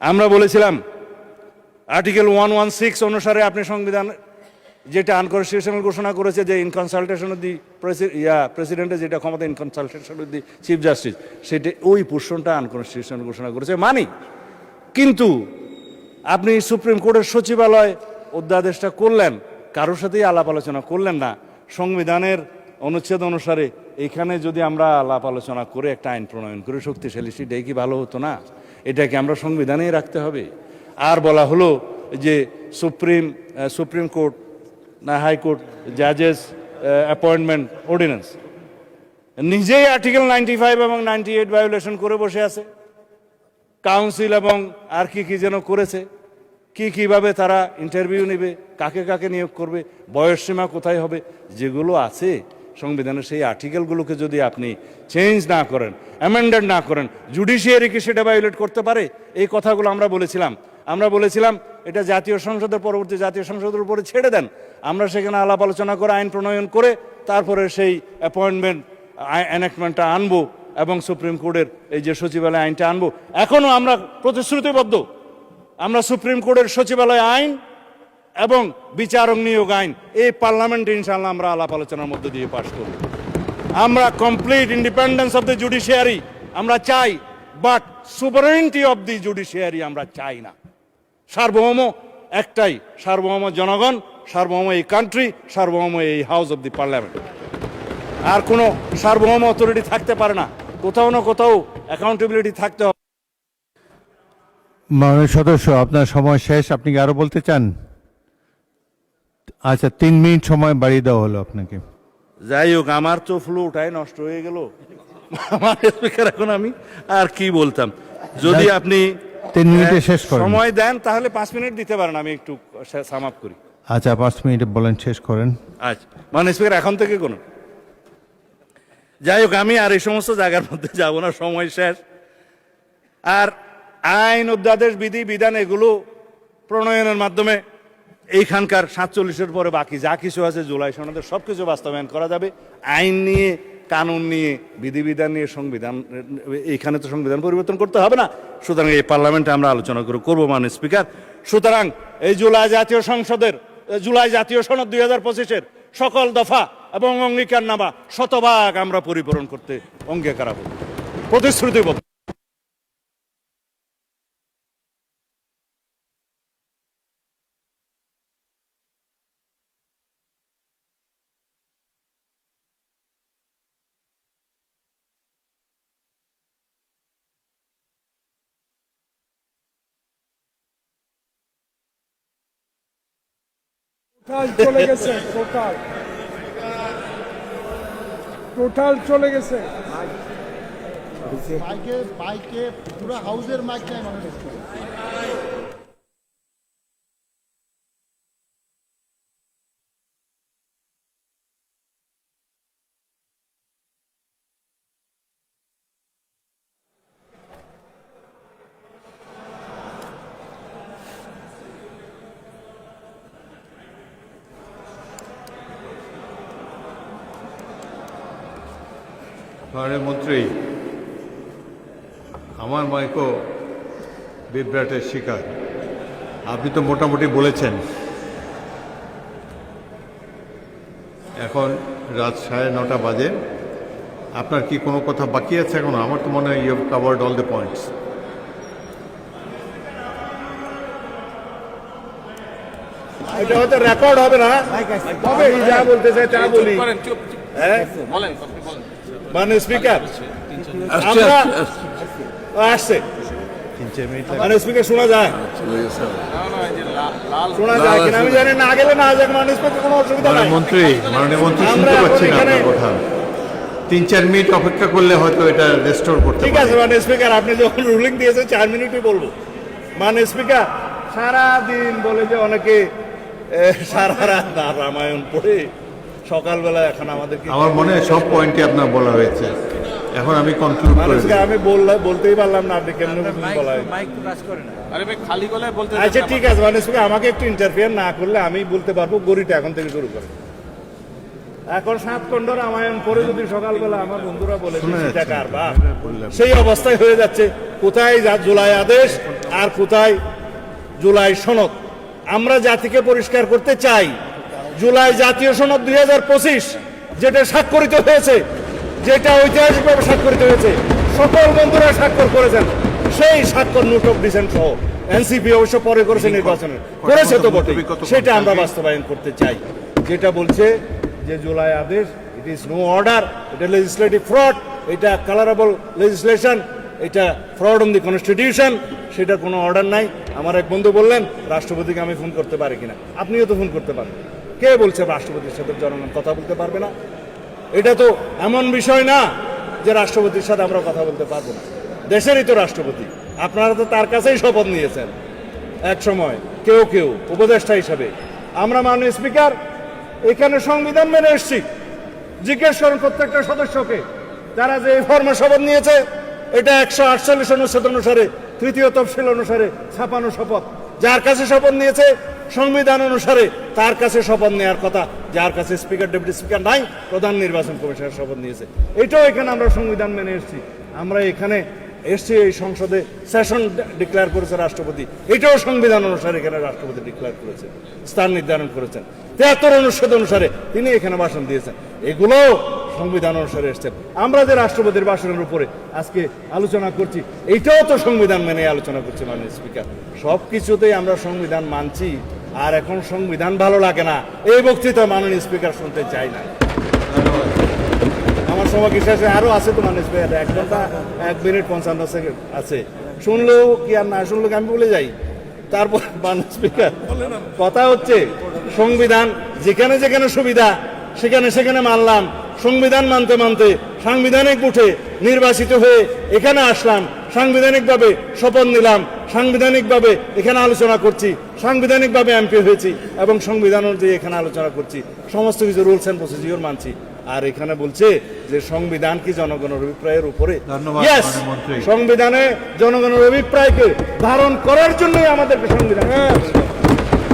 আমরা বলেছিলাম আর্টিকেল 116 অনুসারে আপনি সংবিধান যেটা আনকনস্টিটিউশনাল ঘোষণা করেছে, যে ইন কনসালটেশন অফ দি প্রেসিডেন্টের যেটা ক্ষমতা, in consultation of the chief justice, সেটা ওই পোর্শনটা আনকনস্টিটিউশনাল ঘোষণা করেছে মানি। কিন্তু আপনি সুপ্রিম কোর্টের সচিবালয় অধ্যাদেশটা করলেন, কারোর সাথেই আলাপ আলোচনা করলেন না। সংবিধানের অনুচ্ছেদ অনুসারে এখানে যদি আমরা আলাপ আলোচনা করে একটা আইন প্রণয়ন করে শক্তিশালী, সেটাই কি ভালো হতো না? এটাকে আমরা সংবিধানেই রাখতে হবে। আর বলা হলো যে সুপ্রিম কোর্ট না হাইকোর্ট জাজেস অ্যাপয়েন্টমেন্ট অর্ডিন্যান্স নিজেই আর্টিকেল 95 এবং 98 ভায়োলেশন করে বসে আছে। কাউন্সিল এবং আর কি যেন করেছে, কিভাবে তারা ইন্টারভিউ নেবে, কাকে কাকে নিয়োগ করবে, বয়সসীমা কোথায় হবে, যেগুলো আছে সংবিধানের সেই আর্টিকেলগুলোকে যদি আপনি চেঞ্জ না করেন, অ্যামেন্ডেড না করেন, জুডিশিয়ারিকে সেটা ভায়োলেট করতে পারে। এই কথাগুলো আমরা বলেছিলাম এটা জাতীয় সংসদের পরবর্তী জাতীয় সংসদের উপরে ছেড়ে দেন। আমরা সেখানে আলাপ আলোচনা করে আইন প্রণয়ন করে তারপরে সেই অ্যাপয়েন্টমেন্ট এনাক্টমেন্টটা আনবো এবং সুপ্রিম কোর্টের এই যে সচিবালয় আইনটা আনবো। এখনো আমরা প্রতিশ্রুতিবদ্ধ, আমরা সুপ্রিম কোর্টের সচিবালয় আইন এবং বিচারক নিয়োগ আইন এই পার্লামেন্টে ইনশাআল্লাহ আমরা আলাপ আলোচনার মধ্যে দিয়ে পাশ করব। আমরা complete independence of the judiciary আমরা চাই, বাট সুপারিনিটি অফ দি জুডিশিয়ারি আমরা চাই না। সার্বভৌম একটাই, সার্বভৌম জনগণ, সার্বভৌম এই কান্ট্রি, সার্বভৌম এই হাউস অফ দি পার্লামেন্ট। আর কোনো সার্বভৌম অথরিটি থাকতে পারে না, কোথাও না কোথাও অ্যাকাউন্টেবিলিটি থাকতে হবে। মাননীয় সদস্য, আপনার সময় শেষ, আপনি কি আরো বলতে চান? আচ্ছা, 3 মিনিট সময় বাড়িয়ে দেওয়া হলো আপনাকে। যাই হোক, আমার তো ফ্লুটাই নষ্ট হয়ে গেল। আমার স্পিকার, এখন আমি আর কি বলতাম, যদি আপনি 3 মিনিটে শেষ করেন। সময় দেন তাহলে 5 মিনিট দিতে পারেন, আমি একটু সাম আপ করি। আচ্ছা, 5 মিনিটে বলেন, শেষ করেন। আচ্ছা, মানে স্পিকার এখন থেকে কোনো, যাই হোক, আমি আর এই সমস্ত জায়গার মধ্যে যাব না, সময় শেষ। আর আইন, অধ্যাদেশ, বিধি বিধান এগুলো প্রণয়নের মাধ্যমে এইখানকার 47-এর পরে বাকি যা কিছু আছে জুলাই সনদের সব কিছু বাস্তবায়ন করা যাবে। আইন নিয়ে, কানুন নিয়ে, বিধিবিধান নিয়ে, সংবিধান, এইখানে তো সংবিধান পরিবর্তন করতে হবে না, সুতরাং এই পার্লামেন্টে আমরা আলোচনা করবো মাননীয় স্পিকার। সুতরাং এই জুলাই জাতীয় সনদ 2025-এর সকল দফা এবং অঙ্গীকারনামা শতভাগ আমরা পরিপূরণ করতে অঙ্গীকারাবো, প্রতিশ্রুতিবদ্ধ। চলে গেছে, টোটাল চলে গেছে। বাইকে পুরো হাউসের মাইক নাই মনে হচ্ছে। মাননীয় মন্ত্রী, আমার মাইকও বিভ্রাটের শিকার। আপনি তো মোটামুটি বলেছেন। এখন রাত 9:30 বাজে। আপনার কি কোনো কথা বাকি আছে এখন? আমার তো মনে হয় you have covered all the points. এটা হয়তো রেকর্ড হবে না, তবে আমি যা বলতে চাই তা বলি। মাননীয় স্পিকার, আমরা আসছে, মাননীয় স্পিকার শোনা যায়, কিনা আমি জানি না, গেলে না যাক, মাননীয় স্পিকার কোনো অসুবিধা নাই। মাননীয় মন্ত্রী শুনতে পাচ্ছি না আপনার কথা। 3-4 মিনিট অপেক্ষা করলে হয়তো এটা রেস্টোর করতে ঠিক আছে মাননীয় স্পিকার, আপনি যখন রুলিং দিয়েছেন 4 মিনিটই বলবো। মাননীয় স্পিকার, সারাদিন বলে যে অনেকে সারা রাত রামায়ণ পড়ে সকালবেলা, এখন আমাদের আমার মনে হয় সব পয়েন্টই আপনার বলা হয়েছে। এখন আমি কনক্লুড করে দিই। আমি বলতেই পারলাম না, আপনি কেমন বলায়। আচ্ছা ঠিক আছে মাননীয় স্পিকার, আমাকে একটু ইন্টারফিয়ার না করলে আমি বলতে পারবো। গড়িটা এখন থেকে শুরু করে, এখন 7 খণ্ড রামায়ণ পরে যদি সকালবেলা আমার বন্ধুরা বলে সেটা কারবার, সেই অবস্থায় হয়ে যাচ্ছে। কোথায় জুলাই আদেশ আর কোথায় জুলাই সনদ? আমরা জাতিকে পরিষ্কার করতে চাই, জুলাই জাতীয় সনদ 2025 যেটা স্বাক্ষরিত হয়েছে, যেটা ঐতিহাসিকভাবে স্বাক্ষরিত হয়েছে, সকল বন্ধুরা স্বাক্ষর করেছেন, সেই স্বাক্ষর নোট অফ ডিসেন্ট সহ এনসিপি অবশ্য পরে করেছে, নির্বাচনে করেছে তো বটে, সেটা আমরা বাস্তবায়ন করতে চাই। যেটা বলছে যে জুলাই আদেশ, ইট ইজ নো অর্ডার, এটা লেজিসলেটিভ ফ্রড, এটা কালারেবল লেজিসলেশন, এটা ফ্রড অন দি কনস্টিটিউশন, সেটা কোনো অর্ডার নাই। আমার এক বন্ধু বললেন রাষ্ট্রপতিকে আমি ফোন করতে পারি কিনা, আপনিও তো ফোন করতে পারেন। কে বলছে রাষ্ট্রপতির সাথে জনগণ কথা বলতে পারবে না? এটা তো এমন বিষয় না যে রাষ্ট্রপতির সাথে আমরা কথা বলতে পারবো না, দেশেরই তো রাষ্ট্রপতি। আপনারা তো তার কাছেই শপথ নিয়েছেন এক সময়, কেউ কেউ উপদেষ্টা হিসাবে। আমরা মাননীয় স্পিকার এখানে সংবিধান মেনে এসেছি। জিজ্ঞেস করুন প্রত্যেকটা সদস্যকে, তারা যে এই ফর্মে শপথ নিয়েছে, এটা 148 অনুচ্ছেদ অনুসারে, 3য় তফসিল অনুসারে ছাপানো শপথ। যার কাছে শপথ নিয়েছে সংবিধান অনুসারে, তার কাছে শপথ নেওয়ার কথা। যার কাছে স্পিকার, ডেপুটি স্পিকার নাই, প্রধান নির্বাচন কমিশনের শপথ নিয়েছে। এটাও এখানে আমরা সংবিধান মেনে এসেছি। আমরা এখানে এসছে এই সংসদে সেশন ডিক্লেয়ার করেছে রাষ্ট্রপতি, এটাও সংবিধান অনুসারে এখানে রাষ্ট্রপতি ডিক্লেয়ার করেছেন, স্থান নির্ধারণ করেছেন। 73 অনুচ্ছেদ অনুসারে তিনি এখানে ভাষণ দিয়েছেন, এগুলো সংবিধান অনুসারে এসছেন। আমরা যে রাষ্ট্রপতির ভাষণের উপরে আজকে আলোচনা করছি, এইটাও তো সংবিধান মেনে আলোচনা করছি মাননীয় স্পিকার। সব কিছুতেই আমরা সংবিধান মানছি, আর এখন সংবিধান ভালো লাগে না এই বক্তৃতা মাননীয় স্পিকার শুনতে চাই না। আমার সময় কি শেষে আরো আছে তো মাননীয় স্পিকার, 1 ঘন্টা 1 মিনিট 55 সেকেন্ড আছে, শুনলেও কি আর না শুনলেও কি আমি বলে যাই। তারপর মাননীয় স্পিকার, কথা হচ্ছে সংবিধান যেখানে যেখানে সুবিধা সেখানে সেখানে মানলাম, সংবিধান মানতে মানতে সাংবিধানিক উঠে নির্বাচিত হয়ে এখানে আসলাম, সাংবিধানিকভাবে শপথ নিলাম, সাংবিধানিকভাবে এখানে আলোচনা করছি, সাংবিধানিকভাবে এমপি হয়েছি এবং সংবিধান অনুযায়ী এখানে আলোচনা করছি, সমস্ত কিছু রুলস অ্যান্ড প্রসিডিওর মানছি। আর এখানে বলছে যে সংবিধান কি জনগণের অভিপ্রায়ের উপরে? ধন্যবাদ, Yes, মাননীয় মন্ত্রী। সংবিধানে জনগণের অভিপ্রায়কে ধারণ করার জন্যই আমাদেরকে সংবিধান,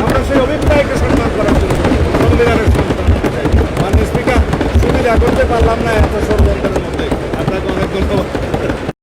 আমরা সেই অভিপ্রায়কে সম্মান করার জন্য সংবিধানের সম্মান করতে চাই। মাননীয় স্পিকার, সুবিধা করতে পারলাম না এত সর্ব